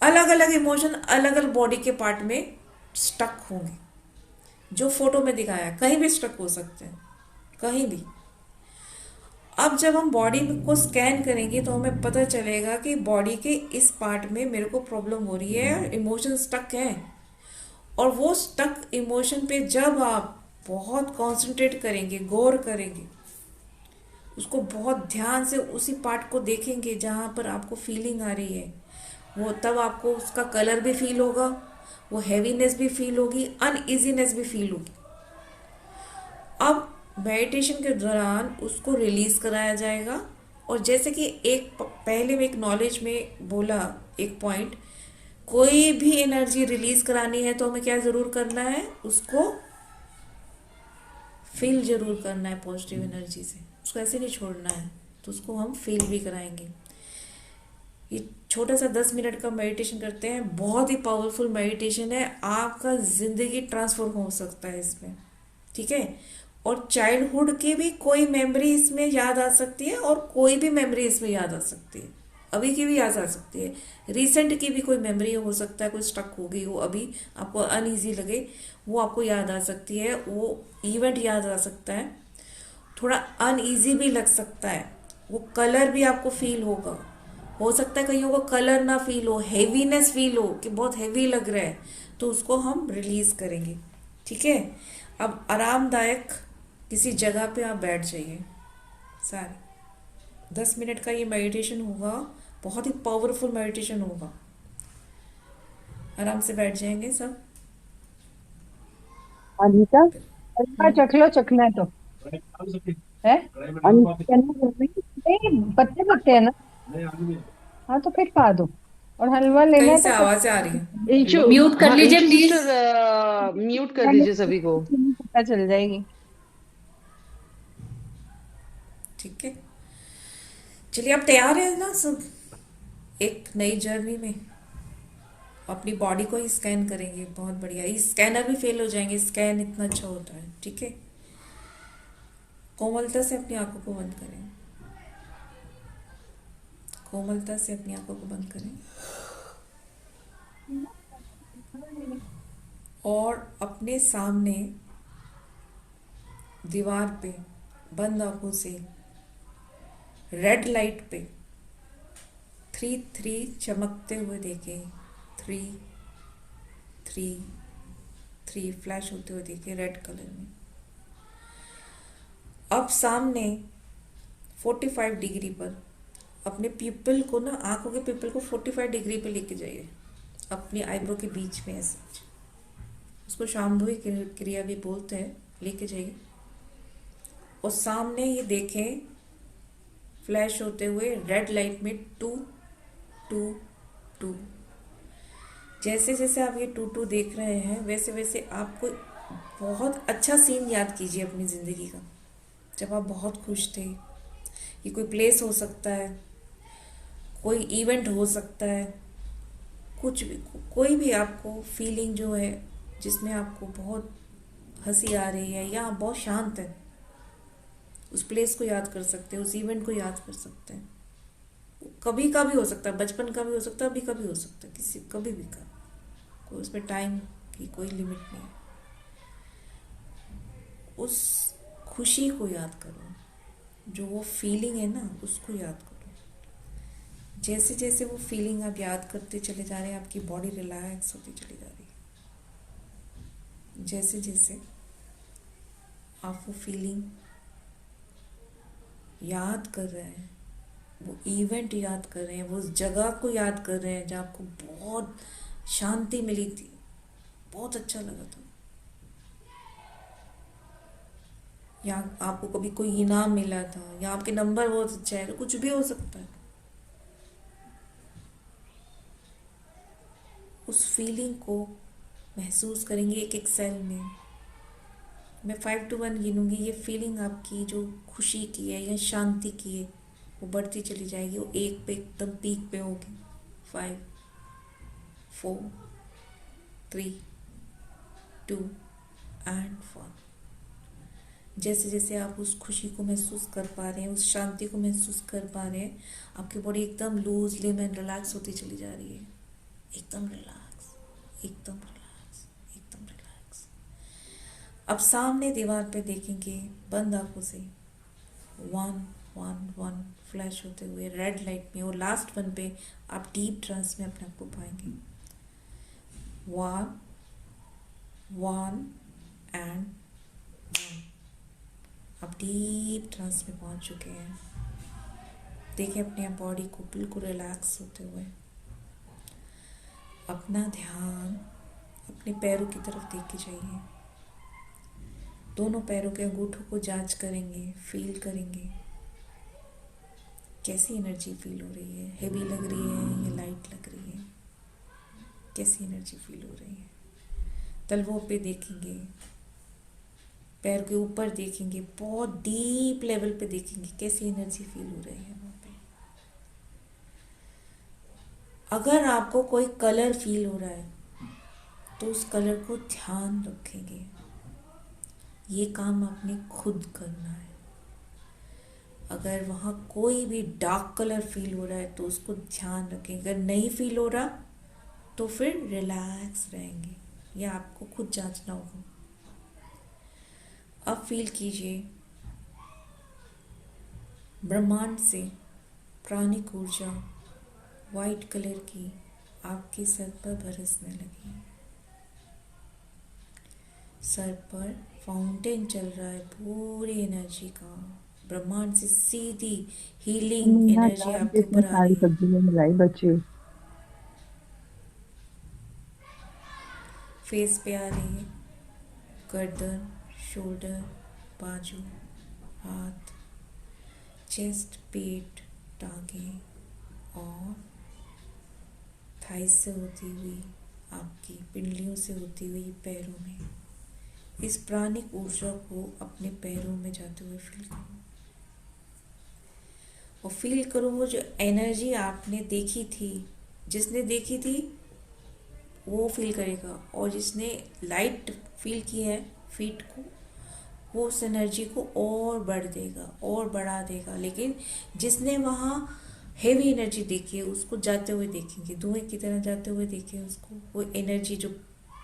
अलग अलग इमोशन अलग अलग बॉडी के पार्ट में स्टक होंगे। जो फोटो में दिखाया कहीं भी स्टक हो सकते हैं, कहीं भी। अब जब हम बॉडी को स्कैन करेंगे तो हमें पता चलेगा कि बॉडी के इस पार्ट में मेरे को प्रॉब्लम हो रही है, इमोशन स्टक है। और वो स्टक इमोशन पे जब आप बहुत कंसंट्रेट करेंगे, गौर करेंगे, उसको बहुत ध्यान से उसी पार्ट को देखेंगे जहां पर आपको फीलिंग आ रही है, वो तब आपको उसका कलर भी फील होगा, वो हैवीनेस भी फील होगी, अनइजीनेस भी फील होगी। अब मेडिटेशन के दौरान उसको रिलीज कराया जाएगा। और जैसे कि एक पहले में एक नॉलेज में बोला एक पॉइंट, कोई भी एनर्जी रिलीज करानी है तो हमें क्या जरूर करना है? उसको फील जरूर करना है पॉजिटिव एनर्जी से, उसको ऐसे नहीं छोड़ना है। तो उसको हम फील भी कराएंगे। ये छोटा सा 10 मिनट का मेडिटेशन करते हैं, बहुत ही पावरफुल मेडिटेशन है। आपका जिंदगी ट्रांसफॉर्म हो सकता है इसमें, ठीक है। और चाइल्डहुड की भी कोई मेमोरी इसमें याद आ सकती है, और कोई भी मेमोरी इसमें याद आ सकती है, अभी की भी याद आ सकती है, रिसेंट की भी कोई मेमोरी हो सकता है, कोई स्टक हो गई हो, अभी आपको अनईजी लगे, वो आपको याद आ सकती है। वो इवेंट याद आ सकता है, थोड़ा अनईजी भी लग सकता है। वो कलर भी आपको फील होगा, हो सकता है कहीं को कलर ना फील हो, हैवीनेस फील हो कि बहुत हैवी लग रहा है, तो उसको हम रिलीज करेंगे, ठीक है। अब आरामदायक किसी जगह पे आप बैठ जाइए सारे। 10 मिनट का ये मेडिटेशन होगा, बहुत ही पावरफुल मेडिटेशन होगा। आराम से बैठ जाएंगे सब। अनीता, हल्का चख लो, चखना है तो है। अनीता नहीं, पत्ते पत्ते है ना। हाँ तो फिर खा दो। और हलवा लेना कहीं है से तो आवाजें आ रही हैं। इंशु। म्यूट कर हाँ लीजिए इंशु प्लीज। सिस्टर, म्यूट कर दीजिए सभी को। पता चल जाएगी। ठीक है, चलिए आप तैयार हैं ना सब? एक नई जर्नी में अपनी बॉडी को ही स्कैन करेंगे। बहुत बढ़िया। ये स्कैनर भी फेल हो जाएंगे, स्कैन इतना अच्छा होता है, ठीक है। कोमलता से अपनी आंखों को बंद करें, कोमलता से अपनी आंखों को बंद करें, और अपने सामने दीवार पे बंद आंखों से रेड लाइट पे 3 3 चमकते हुए देखें। 3 3 3 फ्लैश होते हुए देखें रेड कलर में। अब सामने 45 डिग्री पर अपने पीपल को ना, आंखों के पीपल को 45 डिग्री पे लेके जाइए, अपनी आईब्रो के बीच में ऐसे। उसको शाम्भवी क्रिया भी बोलते हैं। लेके जाइए और सामने ये देखें फ्लैश होते हुए रेड लाइट में 2 2 2। जैसे जैसे आप ये 2 2 देख रहे हैं, वैसे वैसे आपको बहुत अच्छा सीन याद कीजिए अपनी जिंदगी का। जब आप बहुत खुश थे। ये कोई प्लेस हो सकता है, कोई इवेंट हो सकता है, कुछ भी, कोई भी आपको फीलिंग जो है जिसमें आपको बहुत हंसी आ रही है या आप बहुत शांत है, उस प्लेस को याद कर सकते हैं, उस इवेंट को याद कर सकते हैं। कभी का भी हो सकता है, बचपन का भी हो सकता है, अभी का भी हो सकता है, किसी कभी भी का, कोई उसमें टाइम की कोई लिमिट नहीं है। उस खुशी को याद करो, जो वो फीलिंग है ना, उसको याद करो। जैसे जैसे वो फीलिंग आप याद करते चले जा रहे हैं, आपकी बॉडी रिलैक्स होती चली जा रही है। जैसे जैसे आप वो फीलिंग याद कर रहे हैं, वो इवेंट याद कर रहे हैं, वो उस जगह को याद कर रहे हैं जहाँ आपको बहुत शांति मिली थी, बहुत अच्छा लगा था, या आपको कभी कोई इनाम मिला था, या आपके नंबर बहुत अच्छा है, कुछ भी हो सकता है। उस फीलिंग को महसूस करेंगे एक एक सेल में। मैं 5 to 1 गिनूंगी, ये फीलिंग आपकी जो खुशी की है या शांति की है वो बढ़ती चली जाएगी, वो एक पे एकदम पीक पे होगी। 5, 4, 3, 2 एंड 1। जैसे जैसे आप उस खुशी को महसूस कर पा रहे हैं, उस शांति को महसूस कर पा रहे हैं, आपकी बॉडी एकदम लूज लिम एंड रिलैक्स होती चली जा रही है। एकदम रिलैक्स, एकदम रिलैक्स, एकदम रिलैक्स। अब सामने दीवार पे देखेंगे बंद आंखों से, 1 1 1 फ्लैश होते हुए रेड लाइट में, और लास्ट 1 पे आप डीप ट्रांस में अपने आप को पाएंगे। 1 1 एंड 1। आप डीप ट्रांस में पहुंच चुके हैं। देखिए अपने बॉडी को बिल्कुल रिलैक्स होते हुए। अपना ध्यान अपने पैरों की तरफ देख के जाइए। दोनों पैरों के अंगूठों को जांच करेंगे, फील करेंगे कैसी एनर्जी फील हो रही है, हेवी लग रही है या लाइट लग रही है, कैसी एनर्जी फील हो रही है। तलवों पे देखेंगे, पैर के ऊपर देखेंगे, बहुत डीप लेवल पे देखेंगे कैसी एनर्जी फील हो रही है वहाँ पे। अगर आपको कोई कलर फील हो रहा है तो उस कलर को ध्यान रखेंगे। ये काम आपने खुद करना है। अगर वहाँ कोई भी डार्क कलर फील हो रहा है तो उसको ध्यान रखें। अगर नहीं फील हो रहा तो फिर रिलैक्स रहेंगे। यह आपको खुद जांचना होगा। अब फील कीजिए ब्रह्मांड से प्राणिक ऊर्जा वाइट कलर की आपके सर पर बरसने लगी। सर पर फाउंटेन चल रहा है पूरी एनर्जी का। ब्रह्मांड से सीधी हीलिंग मीना एनर्जी यार आपके इसमें ऊपर आ सारी रही है। सब्जी में मिलाई बच्चे। फेस पे आ रही है, गर्दन, शोल्डर, बाजू, हाथ, चेस्ट, पेट, टांगे और थाइस से होती हुई आपकी पिंडलियों से होती हुई पैरों में। इस प्राणिक ऊर्जा को अपने पैरों में जाते हुए फील करो और फील करो वो जो एनर्जी आपने देखी थी, जिसने देखी थी वो फील करेगा, और जिसने लाइट फील की है फीट को, वो उस एनर्जी को और बढ़ देगा और बढ़ा देगा। लेकिन जिसने वहाँ हेवी एनर्जी देखी है उसको जाते हुए देखेंगे, धुएं की तरह जाते हुए देखें उसको। वो एनर्जी जो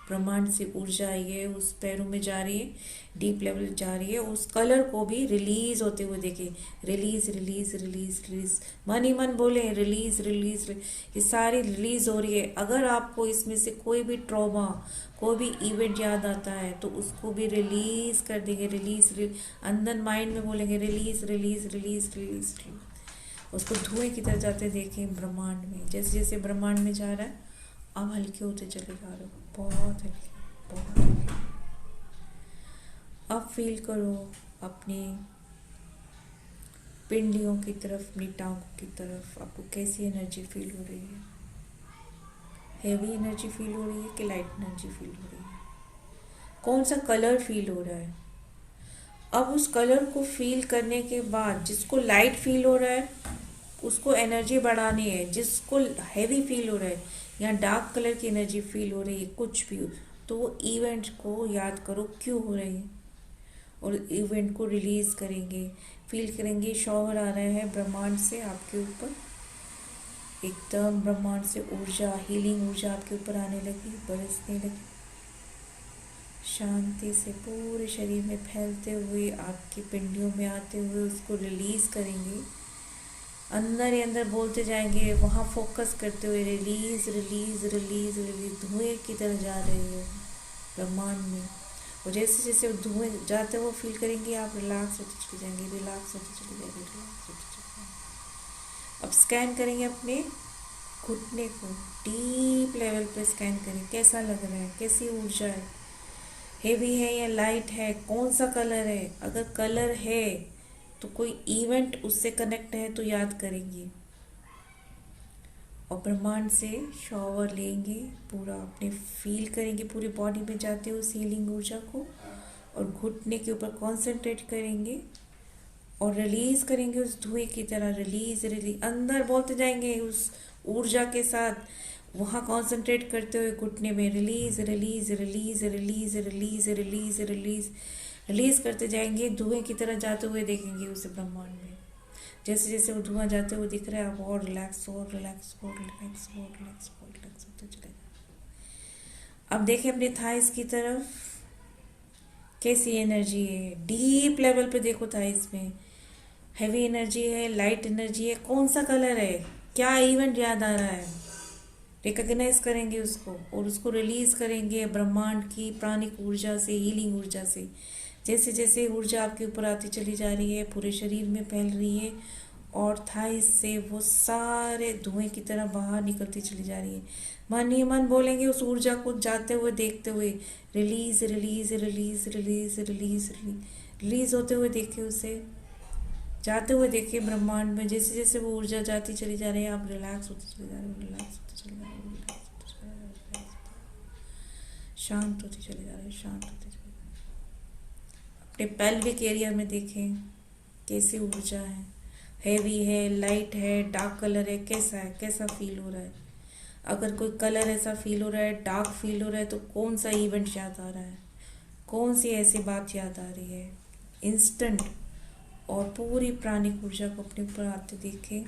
ब्रह्मांड से ऊर्जा आई है उस पैरों में जा रही है, डीप लेवल जा रही है, उस कलर को भी रिलीज होते हुए देखें। रिलीज रिलीज रिलीज रिलीज, मन ही मन बोले रिलीज रिलीज, ये सारी रिलीज हो रही है। अगर आपको इसमें से कोई भी ट्रॉमा, कोई भी इवेंट याद आता है तो उसको भी रिलीज कर देंगे। रिलीज अंदर माइंड में बोलेंगे release release release release release. उसको धुएं की तरह जाते देखें ब्रह्मांड में। जैसे जैसे ब्रह्मांड में जा रहा है अब हल्के होते चले जा रहे हो, बहुत हल्के, बहुत हल्के। अब फील करो अपनी पिंडलियों की तरफ, अपनी टांगों की तरफ। आपको कैसी एनर्जी फील हो रही है? हेवी एनर्जी फील हो रही है कि लाइट एनर्जी फील हो रही है? कौन सा कलर फील हो रहा है? अब उस कलर को फील करने के बाद जिसको लाइट फील हो रहा है उसको एनर्जी बढ़ानी है, जिसको हैवी फील हो रहा है या डार्क कलर की एनर्जी फील हो रही है, कुछ भी हो, तो वो इवेंट को याद करो क्यों हो रही है और इवेंट को रिलीज करेंगे, फील करेंगे। शॉवर आ रहा है ब्रह्मांड से आपके ऊपर, एकदम ब्रह्मांड से ऊर्जा, हीलिंग ऊर्जा आपके ऊपर आने लगी, बरसने लगी, शांति से पूरे शरीर में फैलते हुए आपकी पिंडियों में आते हुए उसको रिलीज करेंगे। अंदर ही अंदर बोलते जाएंगे, वहाँ फोकस करते हुए रिलीज रिलीज रिलीज रिलीज, धुएं की तरह जा रहे हो ब्रह्मांड में। और जैसे जैसे वो धुएं जाते हुए फील करेंगे आप रिलैक्स होते चले जाएंगे, रिलैक्स होते चले जाएंगे, रिलैक्स होते चले जाएंगे। अब स्कैन करेंगे अपने घुटने को, डीप लेवल पे स्कैन करें, कैसा लग रहा है, कैसी ऊर्जा है, हेवी है या लाइट है, कौन सा कलर है। अगर कलर है तो कोई इवेंट उससे कनेक्ट है तो याद करेंगे और ब्रह्मांड से शॉवर लेंगे, पूरा अपने फील करेंगे पूरी बॉडी में जाते हुए उस हीलिंग ऊर्जा को, और घुटने के ऊपर कंसंट्रेट करेंगे और रिलीज करेंगे उस धुएं की तरह, रिलीज रिलीज, अंदर बोलते जाएंगे उस ऊर्जा के साथ, वहाँ कंसंट्रेट करते हुए घुटने में release release release release release release release release करते जाएंगे, धुएं की तरह जाते हुए देखेंगे उसे ब्रह्मांड में। जैसे जैसे वो धुआं जाते हुए दिख रहा है आप और रिलैक्स और रिलैक्स और रिलैक्स और रिलैक्स और रिलैक्स होते चलेगा। अब देखें अपने थाइस की तरफ, कैसी एनर्जी है, डीप लेवल पे देखो थाइस में, हैवी एनर्जी है, लाइट एनर्जी है, कौन सा कलर है, क्या इवेंट याद आ रहा है, रिकॉग्नाइज करेंगे उसको और उसको रिलीज करेंगे ब्रह्मांड की प्राणिक ऊर्जा से, हीलिंग ऊर्जा से। जैसे जैसे ऊर्जा आपके ऊपर आती चली जा रही है, पूरे शरीर में फैल रही है और थाइस से वो सारे धुएं की तरह बाहर निकलती चली जा रही है। मन ही मन बोलेंगे उस ऊर्जा को जाते हुए देखते हुए, release release release release release release होते हुए देखिए उसे, जाते हुए देखिए ब्रह्मांड में। जैसे जैसे वो ऊर्जा जाती चली जा रही है आप रिलैक्स होते चले जा रहे हो, रिलैक्स होते चले जा रहे हो, रिलैक्स होते चले जा रहे हो, शांत होते चले जा रहे हो, शांत होते चले जा रहे हो। अपने पेल्विक एरिया में देखें कैसी ऊर्जा है, हैवी है, लाइट है, डार्क कलर है, कैसा है, कैसा फील हो रहा है। अगर कोई कलर ऐसा फील हो रहा है, डार्क फील हो रहा है, तो कौन सा इवेंट याद आ रहा है, कौन सी ऐसी बात याद आ रही है, इंस्टेंट। और पूरी प्राणिक ऊर्जा को अपने ऊपर आते देखें,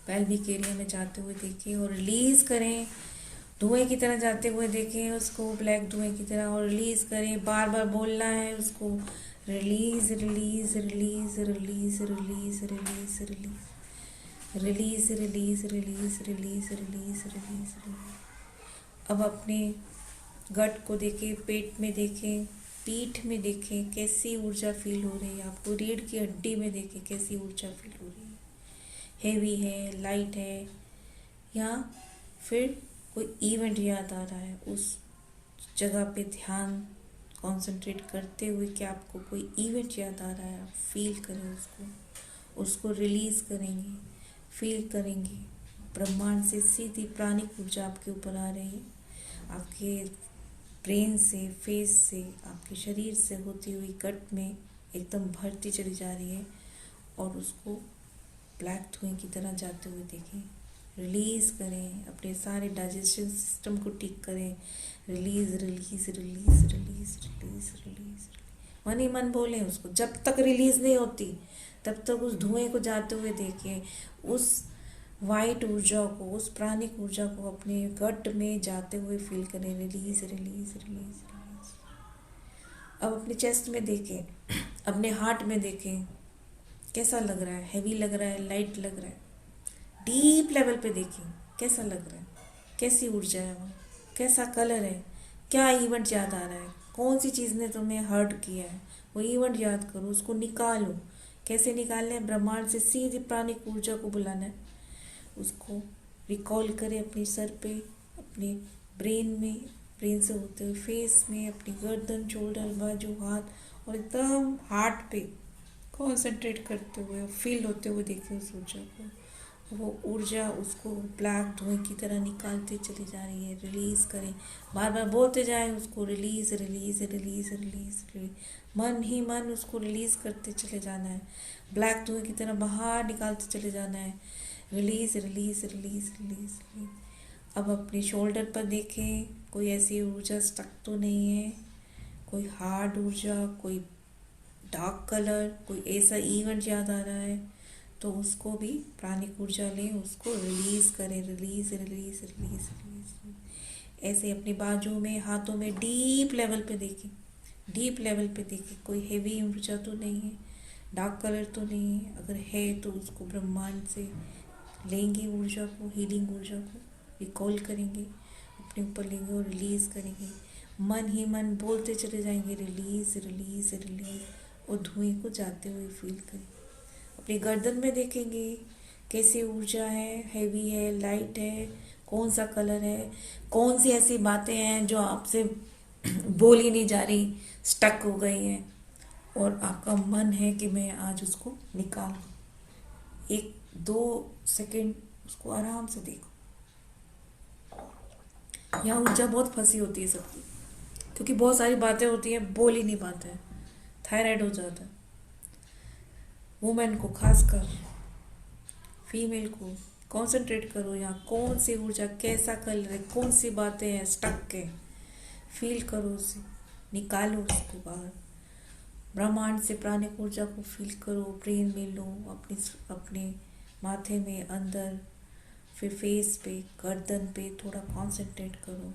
पेल्विक एरिया में जाते हुए देखें और रिलीज करें, धुएं की तरह जाते हुए देखें उसको, ब्लैक धुएं की तरह, और रिलीज करें। बार बार बोलना है उसको, release release release release release release release release release release release release release. अब अपने गट को देखें, पेट में देखें, पीठ में देखें कैसी ऊर्जा फील हो रही है आपको, रीढ़ की हड्डी में देखें कैसी ऊर्जा फील हो रही है, हेवी है, लाइट है, या फिर कोई इवेंट याद आ रहा है। उस जगह पे ध्यान कंसंट्रेट करते हुए कि आपको कोई इवेंट याद आ रहा है, आप फील करें उसको, उसको रिलीज करेंगे, फील करेंगे। ब्रह्मांड से सीधी प्राणिक ऊर्जा आपके ऊपर आ रही है, आपके ब्रेन से, फेस से, आपके शरीर से होती हुई गट में एकदम भरती चली जा रही है और उसको ब्लैक धुएं की तरह जाते हुए देखें। रिलीज करें, अपने सारे डाइजेशन सिस्टम को ठीक करें, release release release release release release. मन ही मन बोलें उसको, जब तक रिलीज नहीं होती तब तक उस धुएं को जाते हुए देखें, उस वाइट ऊर्जा को, उस प्राणिक ऊर्जा को अपने गट में जाते हुए फील करें, रिलीज रिलीज रिलीज रिलीज। अब अपने चेस्ट में देखें, अपने हार्ट में देखें कैसा लग रहा है, हैवी लग रहा है, लाइट लग रहा है, डीप लेवल पे देखें कैसा लग रहा है, कैसी ऊर्जा है वहाँ, कैसा कलर है, क्या इवेंट याद आ रहा है, कौन सी चीज़ ने तुम्हें हर्ट किया है, वो इवेंट याद करो, उसको निकालो। कैसे निकालना है, ब्रह्मांड से सीधी प्राणिक ऊर्जा को बुलाना है, उसको रिकॉल करें अपने सर पे, अपने ब्रेन में, ब्रेन से होते हुए फेस में, अपनी गर्दन, शोल्डर, बाजू, हाथ और एकदम हार्ट पे कॉन्सेंट्रेट करते हुए, फील होते हुए देखिए उस ऊर्जा को वो ऊर्जा उसको ब्लैक धुएं की तरह निकालते चली जा रही है। रिलीज करें, बार बार बोलते जाएं उसको, release release release release release. मन ही मन उसको रिलीज करते चले जाना है, ब्लैक धुएं की तरह बाहर निकालते चले जाना है। Release release release release release. अब अपने शोल्डर पर देखें, कोई ऐसी ऊर्जा स्टक तो नहीं है, कोई हार्ड ऊर्जा, कोई डार्क कलर, कोई ऐसा इवेंट याद आ रहा है तो उसको भी प्राणिक ऊर्जा लें, उसको रिलीज करें। Release release release release. ऐसे अपनी बाजू में, हाथों में डीप लेवल पे देखें, डीप लेवल पे देखें, कोई हेवी ऊर्जा तो नहीं है, डार्क कलर तो नहीं है। अगर है तो उसको ब्रह्मांड से लेंगे, ऊर्जा को, हीलिंग ऊर्जा को रिकॉल करेंगे, अपने ऊपर लेंगे और रिलीज करेंगे। मन ही मन बोलते चले जाएंगे, रिलीज रिलीज रिलीज, और धुएं को जाते हुए फील करें। अपनी गर्दन में देखेंगे कैसी ऊर्जा है, हैवी है, लाइट है, कौन सा कलर है, कौन सी ऐसी बातें हैं जो आपसे बोली नहीं जा रही, स्टक हो गई हैं और आपका मन है कि मैं आज उसको निकाल दूं। 1-2 सेकेंड उसको आराम से देखो। यहाँ ऊर्जा बहुत फंसी होती है सबकी, क्योंकि बहुत सारी बातें होती हैं, बोल ही नहीं पाते हैं, थायराइड हो जाता है। वुमेन को खासकर, फीमेल को कंसंट्रेट करो यहाँ, कौन सी ऊर्जा, कैसा कलर है, कौन सी बातें हैं स्टक के, फील करो उसे, निकालो उसको बाहर। ब्रह्मांड से प्राणिक ऊर्जा को फील करो, ब्रेन में लो, अपने माथे में अंदर, फिर फेस पे, गर्दन पे थोड़ा कंसंट्रेट करो,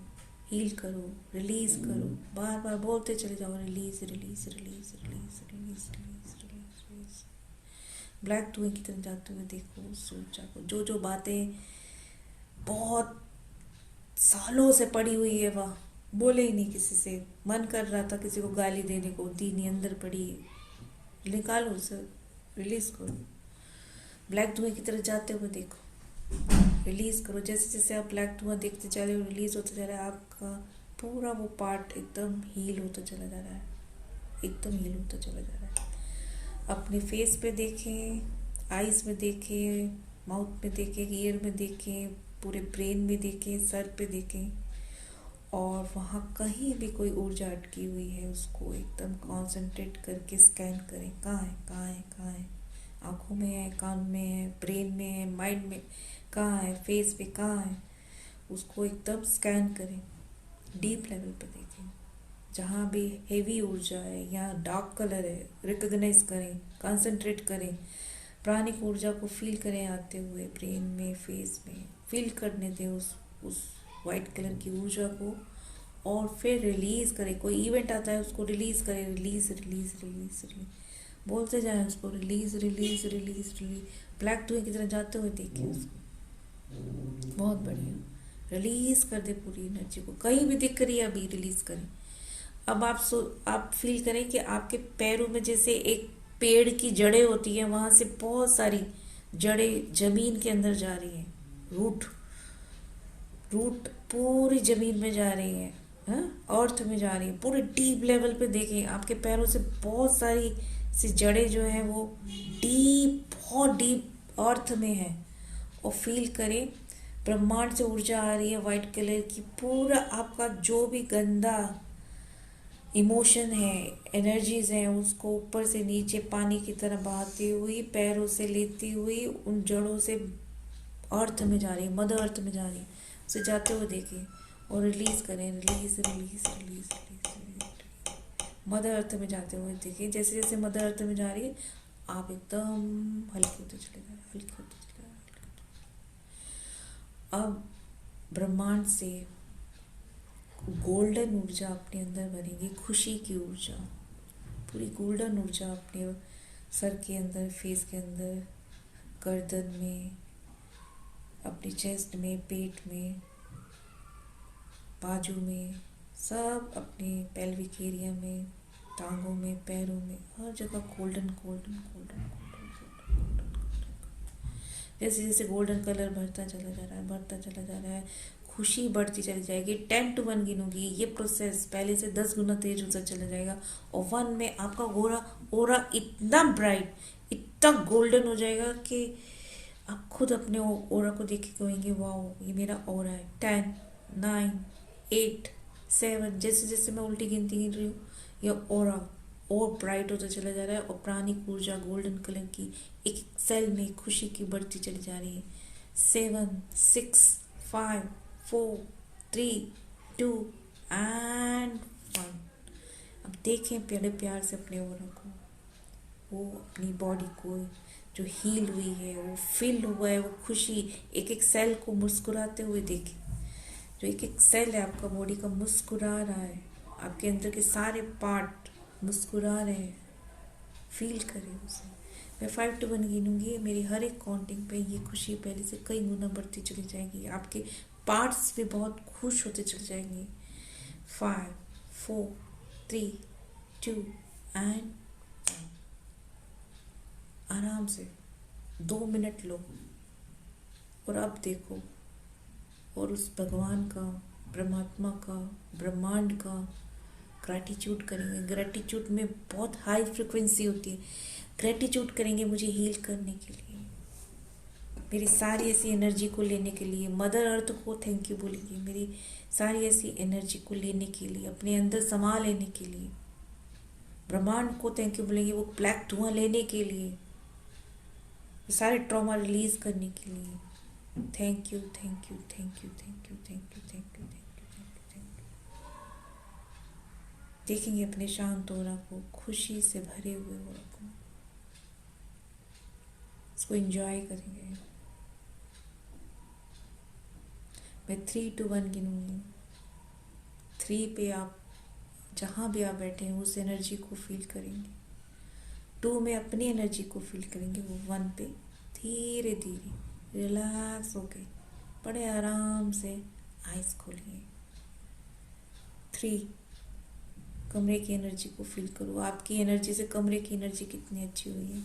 हील करो, रिलीज करो, बार बार बोलते चले जाओ, release release release release release release release release. Black धुएं की तरफ जाते हुए देखो उस ऊर्जा को, जो बातें बहुत सालों से पड़ी हुई है, वह बोले ही नहीं किसी से, मन कर रहा था किसी को गाली देने को, दी नहीं, अंदर पड़ी है, निकालो उसे, रिलीज करो। ब्लैक धुएं की तरफ जाते हुए देखो, रिलीज करो। जैसे जैसे आप ब्लैक धुआं देखते जा रहे हो, रिलीज होता जा रहा है, आपका पूरा वो पार्ट एकदम हील होता चला जा रहा है, एकदम हील होता चला जा रहा है। अपने फेस पे देखें, आईज में देखें, माउथ में देखें, ईयर में देखें, पूरे ब्रेन में देखें, सर पे देखें, और वहाँ कहीं भी कोई ऊर्जा अटकी हुई है उसको एकदम कंसंट्रेट करके स्कैन करें, कहाँ है, कहाँ है, कहाँ है, आँखों में है, कान में है, ब्रेन में है, माइंड में कहाँ है, फेस पे कहाँ है, उसको एकदम स्कैन करें, डीप लेवल पे देखें। जहाँ भी हेवी ऊर्जा है या डार्क कलर है, रिकॉग्नाइज करें, कंसंट्रेट करें, प्राणिक ऊर्जा को फील करें आते हुए ब्रेन में, फेस में, फील करने दें उस वाइट कलर की ऊर्जा को, और फिर रिलीज करें। कोई इवेंट आता है उसको रिलीज करें, रिलीज रिलीज रिलीज रिलीज, बोलते जाएं उसको, release release release release. Black धुएं की तरह जाते हुए देखिए उसको, बहुत बढ़िया, रिलीज कर दे पूरी एनर्जी को, कहीं भी दिख रही है अभी रिलीज करें। अब आप फील करें कि आपके पैरों में जैसे एक पेड़ की जड़ें होती हैं, वहां से बहुत सारी जड़ें जमीन के अंदर जा रही हैं, रूट पूरी जमीन में जा रही है, अर्थ में जा रही है, पूरे डीप लेवल पे देखें, आपके पैरों से बहुत सारी सी जड़ें जो है वो डीप, बहुत डीप अर्थ में है, और फील करें ब्रह्मांड से ऊर्जा आ रही है वाइट कलर की। पूरा आपका जो भी गंदा इमोशन है, एनर्जीज हैं, उसको ऊपर से नीचे पानी की तरह बहाती हुई, पैरों से लेती हुई, उन जड़ों से अर्थ में जा रही है, मदर अर्थ में जा रही है, उसे जाते हुए देखें और रिलीज करें, release release release release. Mother earth में जाते हुए देखिए, जैसे जैसे मदर अर्थ में जा रही है आप एकदम हल्के होते चले जा रहे हैं, हल्के होते चले जा रहे हैं। अब ब्रह्मांड से गोल्डन ऊर्जा अपने अंदर भरेंगे, खुशी की ऊर्जा, पूरी गोल्डन ऊर्जा अपने सर के अंदर, फेस के अंदर, गर्दन में, अपने चेस्ट में, पेट में, बाजू में, सब अपने पेल्विक एरिया में, टांगों में, पैरों में, हर जगह गोल्डन गोल्डन गोल्डन गोल्डन। जैसे जैसे गोल्डन कलर बढ़ता चला जा रहा है, बढ़ता चला जा रहा है, खुशी बढ़ती चली जाएगी। 10 to 1 गिनूंगी, ये प्रोसेस पहले से 10 गुना तेज होता चला जाएगा, और 1 में आपका ओरा इतना ब्राइट, इतना गोल्डन हो जाएगा कि आप खुद अपने ओरा को देख के कहेंगे वाओ ये मेरा ओरा है। 10, 9, 8, 7, जैसे जैसे मैं उल्टी गिनती गिन रही हूँ ये ओरा और ब्राइट होता चला जा रहा है और प्राणिक ऊर्जा गोल्डन कलर की एक सेल में खुशी की बढ़ती चली जा रही है। 7, 6, 5, 4, 3, 2 एंड 1। अब देखें बड़े प्यार से अपने ओरा को, वो अपनी बॉडी को जो हील हुई है, वो फिल हुआ है, वो खुशी एक एक सेल को मुस्कुराते हुए देखें। जो एक एक सेल है आपका बॉडी का मुस्कुरा रहा है, आपके अंदर के सारे पार्ट मुस्कुरा रहे हैं। फील करें उसे। मैं 5 to 1 गिनूंगी, मेरी हर एक काउंटिंग पे ये खुशी पहले से कई गुना बढ़ती चली जाएगी, आपके पार्ट्स भी बहुत खुश होते चले जाएंगे। 5, 4, 3, 2 एंड आराम से 2 मिनट लो और अब देखो और उस भगवान का, परमात्मा का, ब्रह्मांड का ग्रैटिट्यूड करेंगे। ग्रैटिट्यूड में बहुत हाई फ्रिक्वेंसी होती है। ग्रैटिट्यूड करेंगे मुझे हील करने के लिए, मेरी सारी ऐसी एनर्जी को लेने के लिए। मदर अर्थ को थैंक यू बोलेंगे मेरी सारी ऐसी एनर्जी को लेने के लिए, अपने अंदर समा लेने के लिए। ब्रह्मांड को थैंक यू बोलेंगे वो ब्लैक धुआं लेने के लिए, सारे ट्रॉमा रिलीज करने के लिए। Thank you, thank you, thank you, thank you, thank you, thank you, thank you, thank you, thank you. देखेंगे अपने शांत ओरा को, खुशी से भरे हुए ओरा को, इसको एंजॉय करेंगे। मैं 3 to 1 गिनूंगी। 3 पे आप जहाँ भी आप बैठे हैं उस एनर्जी को फील करेंगे। 2 में अपनी एनर्जी को फील करेंगे। वो 1 पे धीरे धीरे रिलैक्स होके बड़े आराम से आइज खोलिए। 3 कमरे की एनर्जी को फील करो, आपकी एनर्जी से कमरे की एनर्जी कितनी अच्छी हुई है।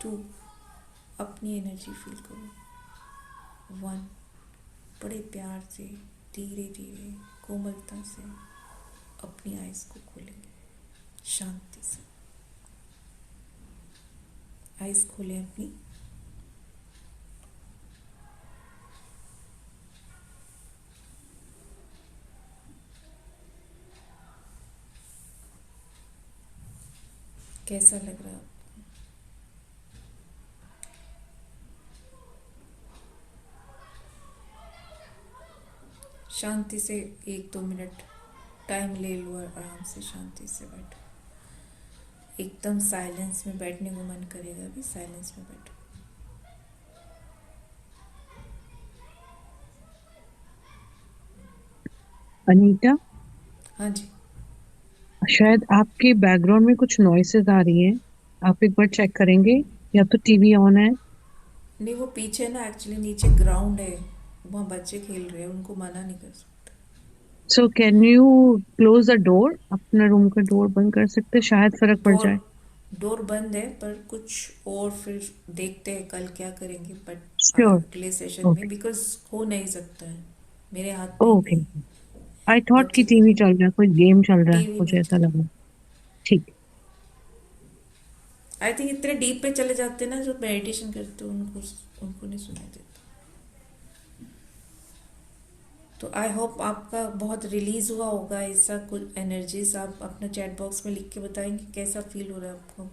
2 अपनी एनर्जी फील करो। 1 बड़े प्यार से धीरे धीरे कोमलता से अपनी आइज को खोलेंगे, शांति से आइज खोलें अपनी। कैसा लग रहा है आपको? शांति से 1-2 मिनट टाइम ले लो और आराम से शांति से बैठो। एकदम साइलेंस में बैठने को मन करेगा भी साइलेंस में बैठो। अनीता, हाँ जी। शायद आपके बैकग्राउंड में कुछ नॉइसेस आ रही हैं। आप एक बार चेक करेंगे, या तो टीवी ऑन है। नहीं, वो पीछे ना एक्चुअली नीचे ग्राउंड है, वहाँ बच्चे खेल रहे हैं, उनको मना नहीं कर सकते। So can you close the door? अपना रूम का डोर बंद कर सकते, शायद फर्क पड़ डोर जाए। डोर बंद है, पर कुछ और फिर देखते हैं कल क्या करेंगे, बट श्योर। अगले सेशन में, ओके बिकॉज हो नहीं सकता है, मेरे हाथ में ही ओके। नहीं। आई थॉट कि बच्चे टीवी चल रहा है, कोई गेम चल रहा है, टीवी मुझे नहीं ऐसा चल, लगा। ठीक। आई थिंक इतने डीप पे चले जाते हैं ना जो मेडिटेशन करते हैं, उनको नहीं सुनाई देता। तो आई होप आपका बहुत रिलीज हुआ होगा ऐसा कुछ एनर्जीज। आप अपना चैट बॉक्स में लिख के बताएंगे कैसा फील हो रहा है आपको।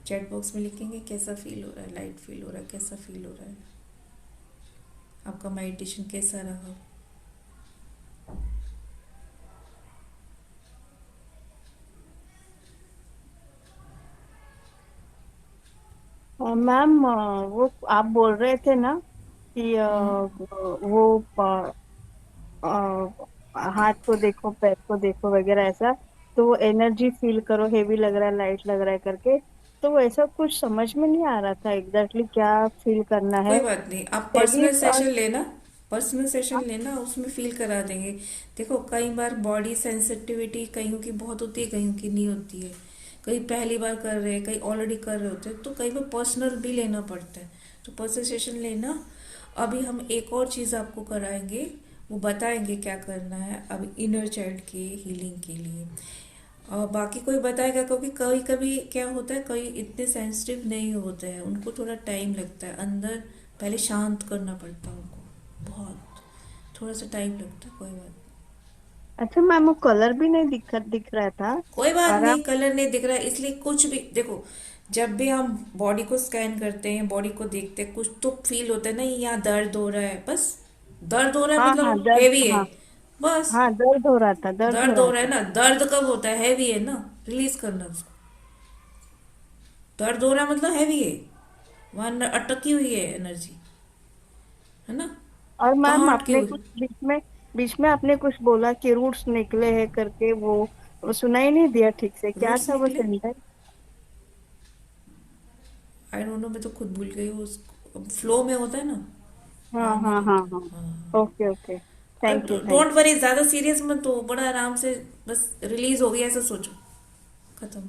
चैट बॉक्स में लिखेंगे कैसा फील हो रहा है, लाइट फील हो रहा है, कैसा फील हो रहा है, आपका मेडिटेशन कैसा रहा। मैम, वो आप बोल रहे थे ना कि हम्म। वो हाथ को देखो, पैर को देखो वगैरह ऐसा, तो वो एनर्जी फील करो, हेवी लग रहा है, लाइट लग रहा है करके। तो वो ऐसा कुछ समझ में नहीं आ रहा था एग्जैक्टली क्या फील करना कोई है। बात नहीं, आप हैवी पर्सनल सेशन लेना, पर्सनल सेशन लेना, उसमें फील करा देंगे। देखो कई बार बॉडी सेंसिटिविटी कईयों की बहुत होती है, कईयों की नहीं होती है। कई पहली बार कर रहे हैं, कई ऑलरेडी कर रहे होते हैं, तो कई बार पर्सनल भी लेना पड़ता है। तो पर्सनल सेशन लेना। अभी हम एक और चीज़ आपको कराएंगे, वो बताएंगे क्या करना है अभी इनर चाइल्ड के हीलिंग के लिए। और बाकी कोई बताएगा, क्योंकि कभी कभी क्या होता है, कोई इतने सेंसिटिव नहीं होते हैं, उनको थोड़ा टाइम लगता है अंदर, पहले शांत करना पड़ता है उनको, बहुत थोड़ा सा टाइम लगता है। कोई बात, अच्छा मैम, वो कलर भी नहीं दिख रहा था। कोई बात और नहीं, आप। कलर नहीं दिख रहा है इसलिए कुछ भी देखो, जब भी हम बॉडी को स्कैन करते हैं, बॉडी को देखते हैं, कुछ तो फील होता है ना, यहाँ दर्द हो रहा है, बस दर्द हो रहा है हाँ हाँ, मतलब दर्द। हेवी है, हाँ बस। हाँ, दर्द हो रहा था, दर्द हो दर्द हो रहा रहा है था। ना, दर्द कब होता है, हैवी है ना, रिलीज करना उसको। दर्द हो रहा है मतलब हैवी है, वहां अटकी हुई है एनर्जी, है ना। और मैम कहाँ अटकी आपने हुई? कुछ बीच में आपने कुछ बोला कि रूट्स निकले हैं करके, वो सुनाई नहीं दिया ठीक से, क्या रूट्स था वो निकले? सेंटेंस? आई डोंट नो, मैं तो खुद भूल गई हूँ, फ्लो में होता है ना, हाँ याद नहीं हाँ हाँ हाँ। रहता। हाँ। Okay okay, thank you thank don't worry, ज्यादा सीरियस मत हो, बड़ा आराम से, बस रिलीज हो गया ऐसा सोचो, खत्म।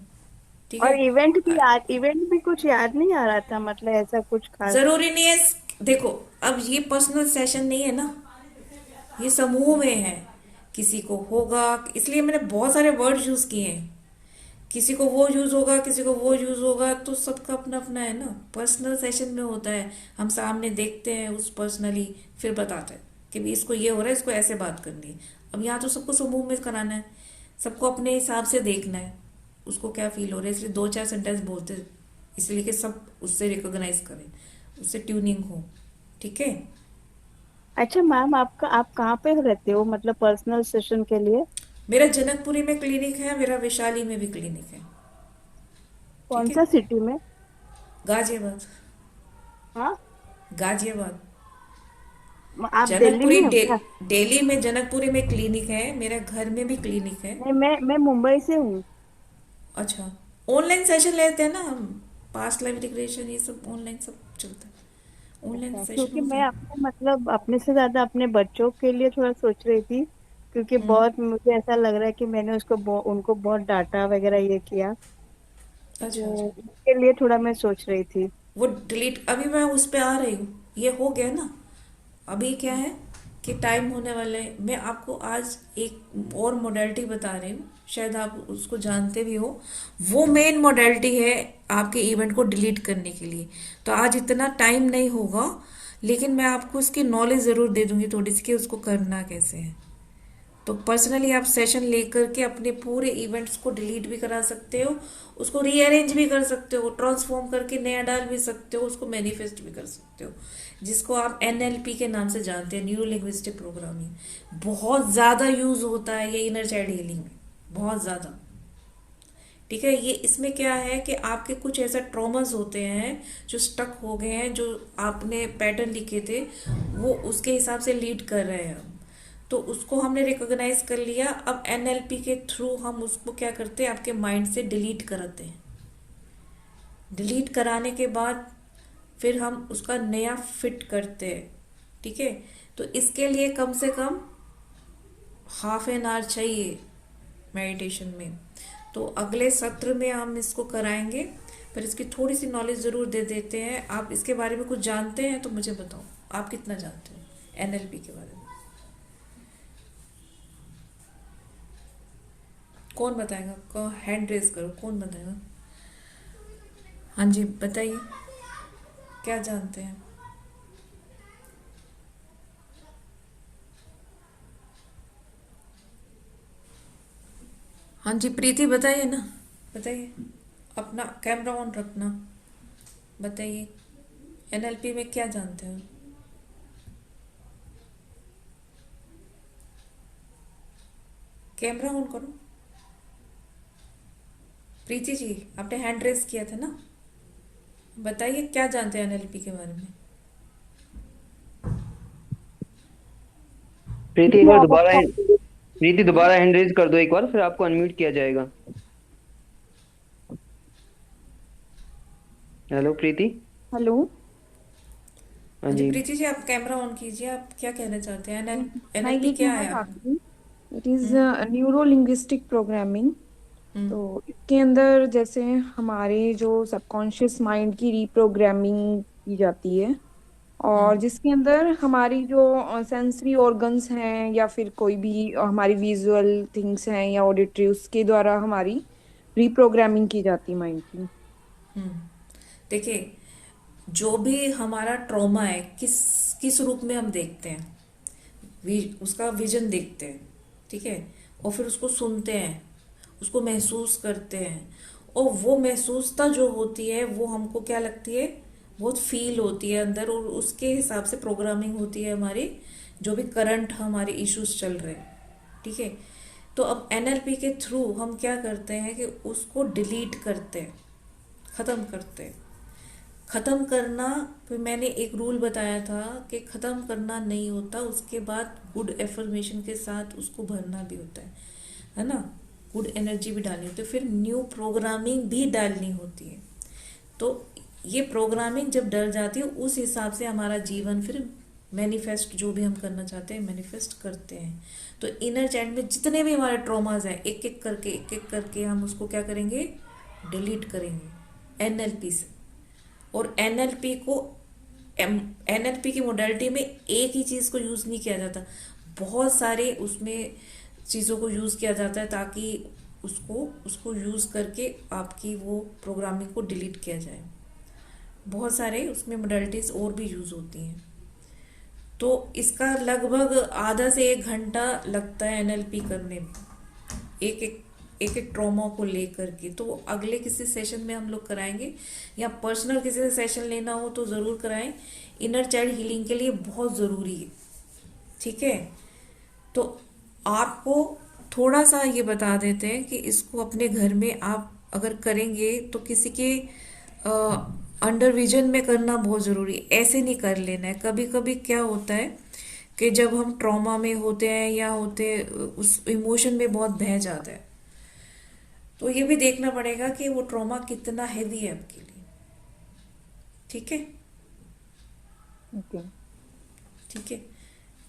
ठीक और है। इवेंट भी कुछ याद नहीं आ रहा था, मतलब ऐसा कुछ खास। जरूरी नहीं है, देखो, अब ये पर्सनल सेशन नहीं है ना, ये समूह में है, किसी को होगा, इसलिए मैंने बहुत सारे वर्ड यूज किए हैं, किसी को वो यूज होगा, किसी को वो यूज होगा, तो सबका अपना अपना है ना। पर्सनल सेशन में होता है, हम सामने देखते हैं उस पर्सनली, फिर बताते हैं कि भी इसको ये हो रहा है, इसको ऐसे बात करनी है। अब यहाँ तो सबको समूह में कराना है, सबको अपने हिसाब से देखना है, उसको क्या फील हो रहा है, इसलिए दो चार सेंटेंस बोलते हैं, इसलिए कि सब उससे रिकॉग्नाइज करें, उससे ट्यूनिंग हो। ठीक है। अच्छा मैम, आप कहाँ पे रहते हो, मतलब पर्सनल सेशन के लिए? मेरा जनकपुरी में क्लिनिक है, मेरा वैशाली में भी क्लिनिक है। ठीक कौन है। सा सिटी में? गाजियाबाद। हाँ। गाजियाबाद। आप दिल्ली जनकपुरी में हो क्या? दिल्ली में जनकपुरी में क्लिनिक है, मेरा घर में भी क्लिनिक है। नहीं, मैं मुंबई से हूँ। अच्छा। ऑनलाइन सेशन लेते हैं ना हम, पास्ट लाइफ रिग्रेशन ये सब ऑनलाइन सब चलता है, ऑनलाइन अच्छा, सेशन क्योंकि होता मैं है। अपने मतलब अपने से ज्यादा अपने बच्चों के लिए थोड़ा सोच रही थी, क्योंकि हम्म। बहुत मुझे ऐसा लग रहा है कि मैंने उनको बहुत डांटा वगैरह ये किया, अच्छा तो अच्छा। उसके लिए थोड़ा मैं सोच रही थी। वो डिलीट, अभी मैं उस पे आ रही हूँ, ये हो गया ना। अभी क्या है कि टाइम होने वाला है, मैं आपको आज एक और मोडेलिटी बता रही हूँ, शायद आप उसको जानते भी हो। वो मेन मोडेलिटी है आपके इवेंट को डिलीट करने के लिए। तो आज इतना टाइम नहीं होगा, लेकिन मैं आपको इसकी नॉलेज जरूर दे दूंगी थोड़ी सी कि उसको करना कैसे है। तो पर्सनली आप सेशन लेकर के अपने पूरे इवेंट्स को डिलीट भी करा सकते हो, उसको रीअरेंज भी कर सकते हो, ट्रांसफॉर्म करके नया डाल भी सकते हो, उसको मैनिफेस्ट भी कर सकते हो, जिसको आप एनएलपी के नाम से जानते हैं, न्यूरो लिंग्विस्टिक प्रोग्रामिंग। बहुत ज्यादा यूज होता है ये इनर चाइल्ड हीलिंग में, बहुत ज्यादा। ठीक है। ये इसमें क्या है कि आपके कुछ ऐसा ट्रॉमास होते हैं जो स्टक हो गए हैं, जो आपने पैटर्न लिखे थे वो उसके हिसाब से लीड कर रहे हैं हम। तो उसको हमने रिकॉग्नाइज कर लिया, अब एनएलपी के थ्रू हम उसको क्या करते हैं, आपके माइंड से डिलीट कराते हैं। डिलीट कराने के बाद फिर हम उसका नया फिट करते हैं। ठीक है। तो इसके लिए कम से कम हाफ एन आवर चाहिए मेडिटेशन में। तो अगले सत्र में हम इसको कराएंगे, पर इसकी थोड़ी सी नॉलेज जरूर दे देते हैं। आप इसके बारे में कुछ जानते हैं तो मुझे बताओ, आप कितना जानते हो एनएलपी के बारे में? कौन बताएगा? हैंड रेज करो, कौन बताएगा? हाँ जी बताइए, क्या जानते हैं? हाँ जी प्रीति बताइए ना, बताइए, अपना कैमरा ऑन रखना, बताइए एनएलपी में क्या जानते हो? कैमरा ऑन करो। प्रीति जी, आपने हैंड रेस किया था ना, बताइए क्या जानते हैं एनएलपी के बारे में? प्रीति एक बार दोबारा प्रीति दोबारा हैंड रेज कर दो एक बार, फिर आपको अनम्यूट किया जाएगा। हेलो प्रीति। हेलो। हाँ हाँ जी जी। प्रीति जी, आप कैमरा ऑन कीजिए, आप क्या कहना चाहते हैं? मैं एनएलपी ये क्या कहना है आप? चाहती हूँ, it is hmm. Neuro linguistic programming. Hmm. तो इसके अंदर जैसे हमारे जो सबकॉन्शियस माइंड की रीप्रोग्रामिंग की जाती है, और जिसके अंदर हमारी जो सेंसरी ऑर्गन्स हैं या फिर कोई भी हमारी विजुअल थिंग्स हैं या ऑडिटरी, उसके द्वारा हमारी रिप्रोग्रामिंग की जाती है माइंड की। देखिए, जो भी हमारा ट्रॉमा है किस किस रूप में हम देखते हैं, उसका विजन देखते हैं, ठीक है, और फिर उसको सुनते हैं, उसको महसूस करते हैं, और वो महसूसता जो होती है वो हमको क्या लगती है, बहुत फील होती है अंदर, और उसके हिसाब से प्रोग्रामिंग होती है हमारी, जो भी करंट हमारे इश्यूज चल रहे हैं, ठीक है। तो अब एनएलपी के थ्रू हम क्या करते हैं कि उसको डिलीट करते हैं, खत्म करते हैं। खत्म करना, फिर मैंने एक रूल बताया था कि खत्म करना नहीं होता, उसके बाद गुड एफर्मेशन के साथ उसको भरना भी होता है ना, गुड एनर्जी भी डालनी होती है, फिर न्यू प्रोग्रामिंग भी डालनी होती है। तो ये प्रोग्रामिंग जब डल जाती है, उस हिसाब से हमारा जीवन फिर मैनिफेस्ट, जो भी हम करना चाहते हैं मैनिफेस्ट करते हैं। तो इनर चाइल्ड में जितने भी हमारे ट्रॉमाज हैं, एक एक करके हम उसको क्या करेंगे, डिलीट करेंगे एनएलपी से। और एनएलपी की मोडालिटी में एक ही चीज को यूज नहीं किया जाता, बहुत सारे उसमें चीजों को यूज किया जाता है, ताकि उसको यूज करके आपकी वो प्रोग्रामिंग को डिलीट किया जाए। बहुत सारे उसमें मोडालिटीज और भी यूज होती हैं। तो इसका लगभग आधा से 1 घंटा लगता है एनएलपी करने में, एक ट्रॉमा को लेकर के। तो अगले किसी सेशन में हम लोग कराएंगे, या पर्सनल किसी से सेशन लेना हो तो जरूर कराएं। इनर चाइल्ड हीलिंग के लिए बहुत जरूरी है, ठीक है। तो आपको थोड़ा सा ये बता देते हैं कि इसको अपने घर में आप अगर करेंगे तो किसी के अंडर विजन में करना बहुत जरूरी है, ऐसे नहीं कर लेना है। कभी कभी क्या होता है कि जब हम ट्रॉमा में होते हैं या उस इमोशन में बहुत बह जाते हैं, तो ये भी देखना पड़ेगा कि वो ट्रॉमा कितना हैवी है आपके लिए, ठीक है। ओके, ठीक है,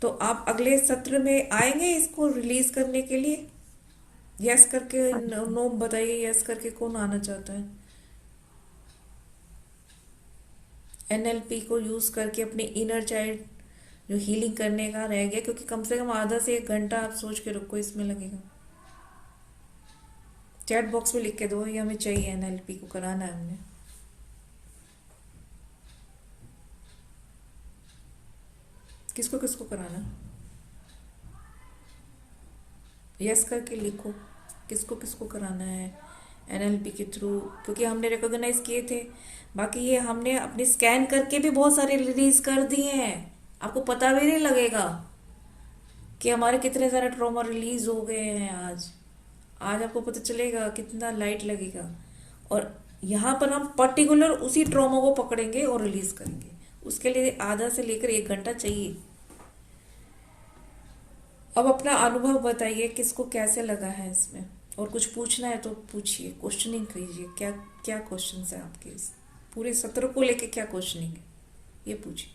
तो आप अगले सत्र में आएंगे इसको रिलीज करने के लिए। यस करके नो बताइए, यस करके कौन आना चाहता है एनएलपी को यूज करके अपने इनर चाइल्ड जो हीलिंग करने का रह गया, क्योंकि कम से कम आधा से 1 घंटा आप सोच के रखो इसमें लगेगा। चैट बॉक्स में लिख के दो, ये हमें चाहिए, एनएलपी को कराना है हमने। किसको किसको कराना, यस करके लिखो, किसको किसको कराना है एनएलपी के थ्रू, क्योंकि हमने रिकॉग्नाइज किए थे। बाकी ये हमने अपने स्कैन करके भी बहुत सारे रिलीज कर दिए हैं, आपको पता भी नहीं लगेगा कि हमारे कितने सारे ट्रॉमा रिलीज हो गए हैं। आज आपको पता चलेगा, कितना लाइट लगेगा। और यहाँ पर हम पर्टिकुलर उसी ट्रॉमा को पकड़ेंगे और रिलीज करेंगे, उसके लिए आधा से लेकर 1 घंटा चाहिए। अब अपना अनुभव बताइए, किसको कैसे लगा है इसमें, और कुछ पूछना है तो पूछिए, क्वेश्चनिंग कीजिए। क्या क्या क्वेश्चन है आपके, इस पूरे सत्र को लेके क्या क्वेश्चनिंग है, ये पूछिए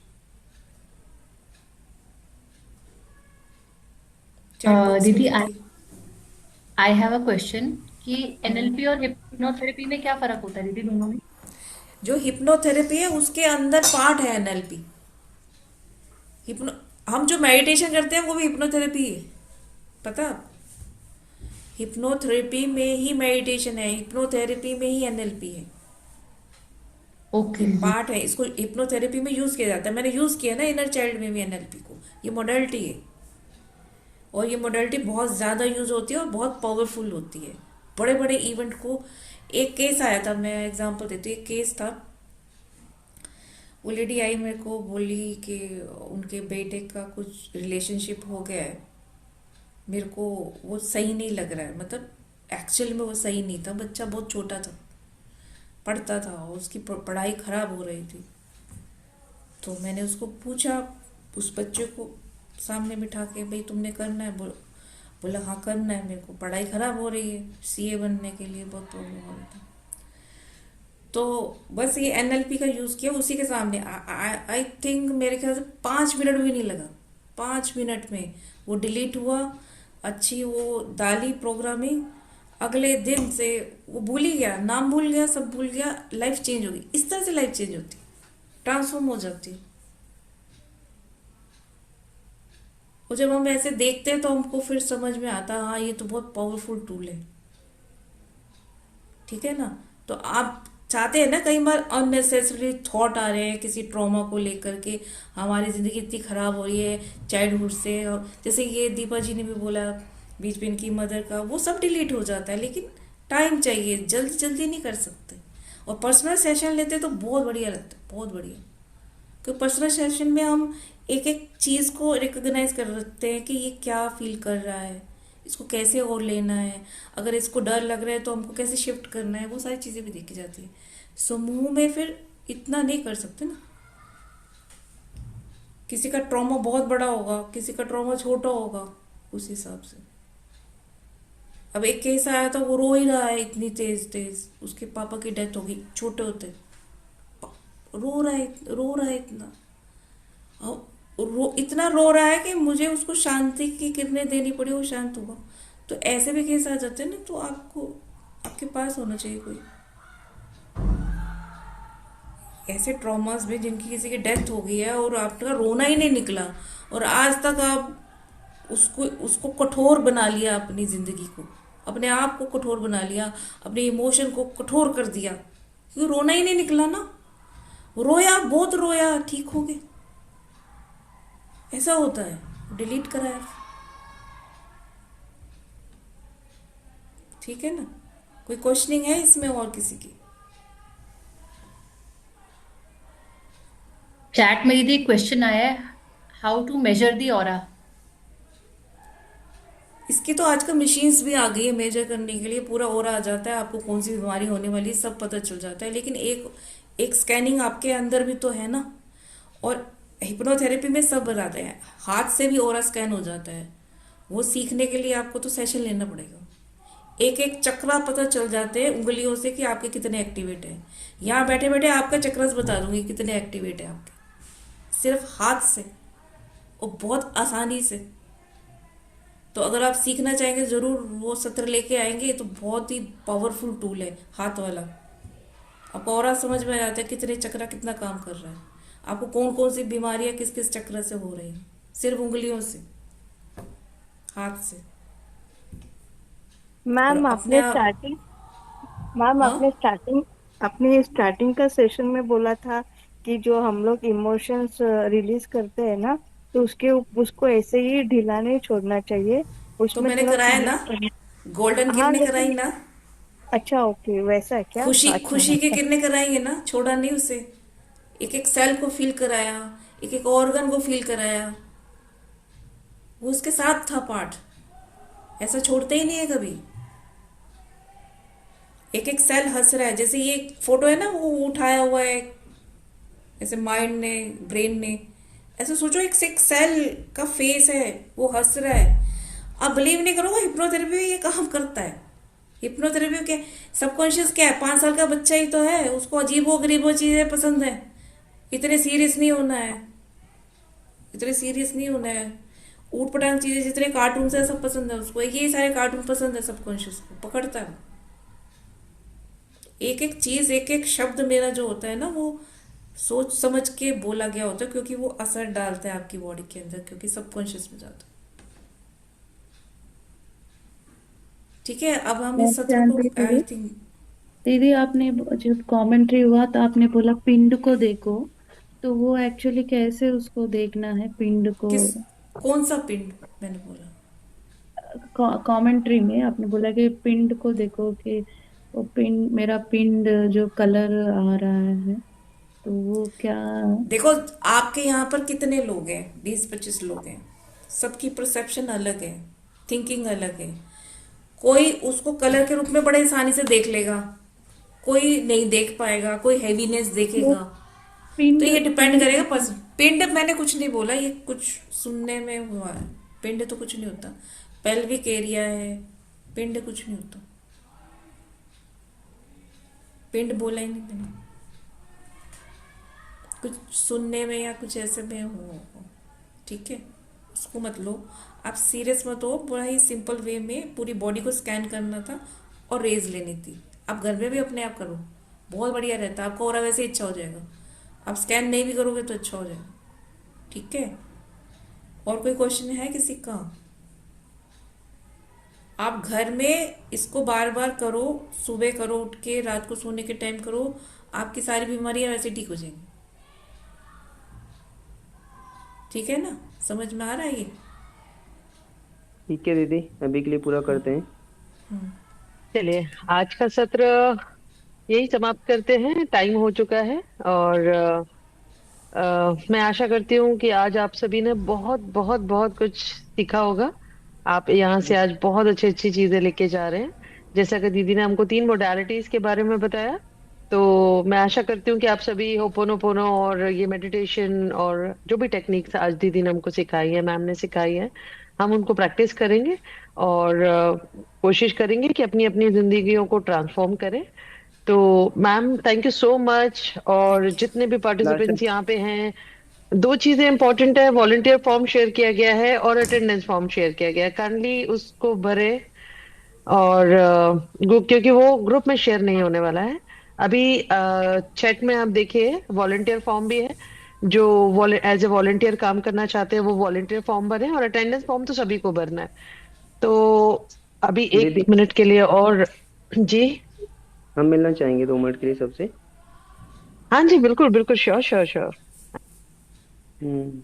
चैट बॉक्स में दीदी, लिखिए। आई हैव अ क्वेश्चन कि एनएलपी और हिप्नोथेरेपी में क्या फर्क होता है दीदी, दोनों में? जो हिप्नोथेरेपी है उसके अंदर पार्ट है एनएलपी। हिप्नो हम जो मेडिटेशन करते हैं वो भी हिप्नोथेरेपी है, पता? हिप्नोथेरेपी में ही मेडिटेशन है, हिप्नोथेरेपी में ही एनएलपी है। ओके ये दीदी। पार्ट है, इसको हिप्नोथेरेपी में यूज किया जाता है। मैंने यूज किया ना इनर चाइल्ड में भी एनएलपी को, ये मॉडलिटी है। और ये मॉडलिटी बहुत ज्यादा यूज होती है और बहुत पावरफुल होती है। बड़े बड़े इवेंट को, एक केस आया था, मैं एग्जांपल देती हूँ। एक केस था, वो लेडी आई मेरे को, बोली कि उनके बेटे का कुछ रिलेशनशिप हो गया है, मेरे को वो सही नहीं लग रहा है। मतलब एक्चुअल में वो सही नहीं था, बच्चा बहुत छोटा था, पढ़ता था, और उसकी पढ़ाई खराब हो रही थी। तो मैंने उसको पूछा, उस बच्चे को सामने बिठा के, भाई तुमने करना है? बोला हाँ करना है, मेरे को पढ़ाई खराब हो रही है, सीए बनने के लिए बहुत प्रॉब्लम हो रहा था। तो बस ये एनएलपी का यूज किया उसी के सामने। आई थिंक मेरे ख्याल से 5 मिनट भी नहीं लगा, 5 मिनट में वो डिलीट हुआ। अच्छी वो डाली प्रोग्रामिंग, अगले दिन से वो भूल ही गया, नाम भूल गया, सब भूल गया, लाइफ चेंज हो गई। इस तरह से लाइफ चेंज होती, ट्रांसफॉर्म हो जाती। और जब हम ऐसे देखते हैं तो हमको फिर समझ में आता है हाँ ये तो बहुत पावरफुल टूल है। ठीक है ना। तो आप चाहते हैं ना, कई बार अननेसेसरी थॉट आ रहे हैं किसी ट्रॉमा को लेकर के, हमारी जिंदगी इतनी खराब हो रही है चाइल्डहुड से, और जैसे ये दीपा जी ने भी बोला बीच में इनकी मदर का, वो सब डिलीट हो जाता है, लेकिन टाइम चाहिए, जल्दी जल्दी नहीं कर सकते। और पर्सनल सेशन लेते तो बहुत बढ़िया लगता है, बहुत बढ़िया। क्योंकि पर्सनल सेशन में हम एक एक चीज को रिकॉग्नाइज कर सकते हैं कि ये क्या फील कर रहा है, इसको कैसे और लेना है, अगर इसको डर लग रहा है तो हमको कैसे शिफ्ट करना है, वो सारी चीजें भी देखी जाती है। समूह में फिर इतना नहीं कर सकते ना, किसी का ट्रॉमा बहुत बड़ा होगा, किसी का ट्रॉमा छोटा होगा, उस हिसाब से। अब एक केस आया था, वो रो ही रहा है इतनी तेज तेज, उसके पापा की डेथ होगी छोटे होते, रो रहा है इतना, इतना रो रहा है कि मुझे उसको शांति की किरणें देनी पड़ी, वो शांत हुआ। तो ऐसे भी केस आ जाते हैं ना, तो आपको आपके पास होना चाहिए कोई ऐसे ट्रॉमास भी जिनकी किसी की डेथ हो गई है और आपका रोना ही नहीं निकला, और आज तक आप उसको उसको कठोर बना लिया, अपनी जिंदगी को, अपने आप को कठोर बना लिया, अपने इमोशन को कठोर कर दिया, क्योंकि रोना ही नहीं निकला ना। रोया, बहुत रोया, ठीक हो गए, ऐसा होता है, डिलीट कराया। ठीक है ना। कोई क्वेश्चनिंग है इसमें और किसी की? चैट में दीदी क्वेश्चन आया है, how to measure the aura. इसकी तो आजकल मशीन्स भी आ गई है मेजर करने के लिए, पूरा ओरा आ जाता है, आपको कौन सी बीमारी होने वाली है सब पता चल जाता है। लेकिन एक एक स्कैनिंग आपके अंदर भी तो है ना। और हिप्नोथेरेपी में सब बताते हैं, हाथ से भी ओरा स्कैन हो जाता है। वो सीखने के लिए आपको तो सेशन लेना पड़ेगा। एक एक चक्रा पता चल जाते हैं उंगलियों से कि आपके कितने एक्टिवेट है। यहाँ बैठे बैठे आपका चक्रस बता दूंगी कितने एक्टिवेट है आपके, सिर्फ हाथ से, और बहुत आसानी से। तो अगर आप सीखना चाहेंगे जरूर वो सत्र लेके आएंगे, तो बहुत ही पावरफुल टूल है हाथ वाला। आपको और समझ में आ जाता है कितने चक्र कितना काम कर रहा है, आपको कौन कौन सी बीमारियां किस किस चक्र से हो रही हैं, सिर्फ उंगलियों से, हाथ से। और मैम अपने आपने स्टार्टिंग मैम हाँ, आपने स्टार्टिंग अपने स्टार्टिंग का सेशन में बोला था कि जो हम लोग इमोशंस रिलीज करते हैं ना, तो उसको ऐसे ही ढीला नहीं छोड़ना चाहिए, तो उसमें मैंने थोड़ा कराया फीलिंग ना, करना। गोल्डन हाँ किरणें कराई लेकिन ना, अच्छा, ओके, वैसा है क्या? खुशी अच्छा खुशी की अच्छा। किरणें कराई है ना, छोड़ा नहीं उसे। एक एक सेल को फील कराया, एक एक ऑर्गन को फील कराया, वो उसके साथ था पार्ट, ऐसा छोड़ते ही नहीं है कभी। एक एक सेल हंस रहा है, जैसे ये फोटो है ना, वो उठाया हुआ है ऐसे माइंड ने, ब्रेन ने, ऐसे सोचो एक सेल का फेस है, वो हंस रहा है। आप बिलीव नहीं करोगे, हिप्नोथेरेपी में ये काम करता है। हिप्नोथेरेपी के सबकॉन्शियस क्या है, 5 साल का बच्चा ही तो है, उसको अजीबो गरीबो चीजें पसंद है। इतने सीरियस नहीं होना है, इतने सीरियस नहीं होना है। ऊट पटांग चीजें जितने कार्टून है सब पसंद है उसको, ये सारे कार्टून पसंद है सबकॉन्शियस को, पकड़ता है। एक एक चीज, एक एक शब्द मेरा जो होता है ना, वो सोच समझ के बोला गया होता है, क्योंकि वो असर डालता है आपकी बॉडी के अंदर, क्योंकि सबकॉन्शियस में जाता है। ठीक है, अब हम मैं इस सत्र को जानती आई दीदी। थिंक, दीदी आपने जब कमेंट्री हुआ तो आपने बोला पिंड को देखो, तो वो एक्चुअली कैसे उसको देखना है पिंड को? किस, कौन सा पिंड मैंने बोला? कमेंट्री में आपने बोला कि पिंड को देखो, कि वो पिंड, मेरा पिंड जो कलर आ रहा है, तो वो क्या? देखो, आपके यहाँ पर कितने लोग हैं, 20-25 लोग हैं, सबकी परसेप्शन अलग है, थिंकिंग अलग है। कोई उसको कलर के रूप में बड़े आसानी से देख लेगा, कोई नहीं देख पाएगा, कोई हैवीनेस वो देखेगा। तो पिंड ये डिपेंड पिंड करेगा पर्सन। पिंड मैंने कुछ नहीं बोला, ये कुछ सुनने में हुआ है। पिंड तो कुछ नहीं होता, पेल्विक एरिया है, पिंड कुछ नहीं होता, पिंड बोला ही नहीं मैंने, कुछ सुनने में या कुछ ऐसे में हो। ठीक है, उसको मत लो, आप सीरियस मत हो। बड़ा ही सिंपल वे में पूरी बॉडी को स्कैन करना था और रेज लेनी थी। आप घर में भी अपने आप करो, बहुत बढ़िया रहता है, आपको और वैसे इच्छा हो जाएगा। आप स्कैन नहीं भी करोगे तो अच्छा हो जाएगा। ठीक है, और कोई क्वेश्चन है किसी का? आप घर में इसको बार बार करो, सुबह करो, उठ के रात को सोने के टाइम करो, आपकी सारी बीमारियां वैसे ठीक हो जाएंगी। ठीक है ना? समझ में आ रहा है ये? ठीक है दीदी, अभी के लिए पूरा करते हैं। चलिए, आज का सत्र यही समाप्त करते हैं, टाइम हो चुका है। और मैं आशा करती हूँ कि आज आप सभी ने बहुत बहुत बहुत कुछ सीखा होगा। आप यहाँ से आज बहुत अच्छी अच्छी चीजें लेके जा रहे हैं। जैसा कि दीदी ने हमको 3 मोडालिटीज के बारे में बताया, तो मैं आशा करती हूँ कि आप सभी होपोनोपोनो और ये मेडिटेशन और जो भी टेक्निक्स आज दीदी ने हमको सिखाई है, मैम ने सिखाई है, हम उनको प्रैक्टिस करेंगे और कोशिश करेंगे कि अपनी अपनी जिंदगियों को ट्रांसफॉर्म करें। तो ma'am, thank you so much. और जितने भी लास्ट। पार्टिसिपेंट्स यहाँ पे हैं, 2 चीजें इंपॉर्टेंट है, वॉलंटियर फॉर्म शेयर किया गया है और अटेंडेंस फॉर्म शेयर किया गया है। काइंडली उसको भरे। और क्योंकि वो ग्रुप में शेयर नहीं होने वाला है अभी। चैट में आप देखिए, वॉलंटियर फॉर्म भी है। जो एज ए वॉलंटियर काम करना चाहते हैं वो वॉलंटियर फॉर्म भरें, और अटेंडेंस फॉर्म तो सभी को भरना है। तो अभी एक दीदी, मिनट के लिए और। जी। हम मिलना चाहेंगे 2 मिनट के लिए सबसे। हाँ जी, बिल्कुल बिल्कुल, श्योर श्योर श्योर। हम्म।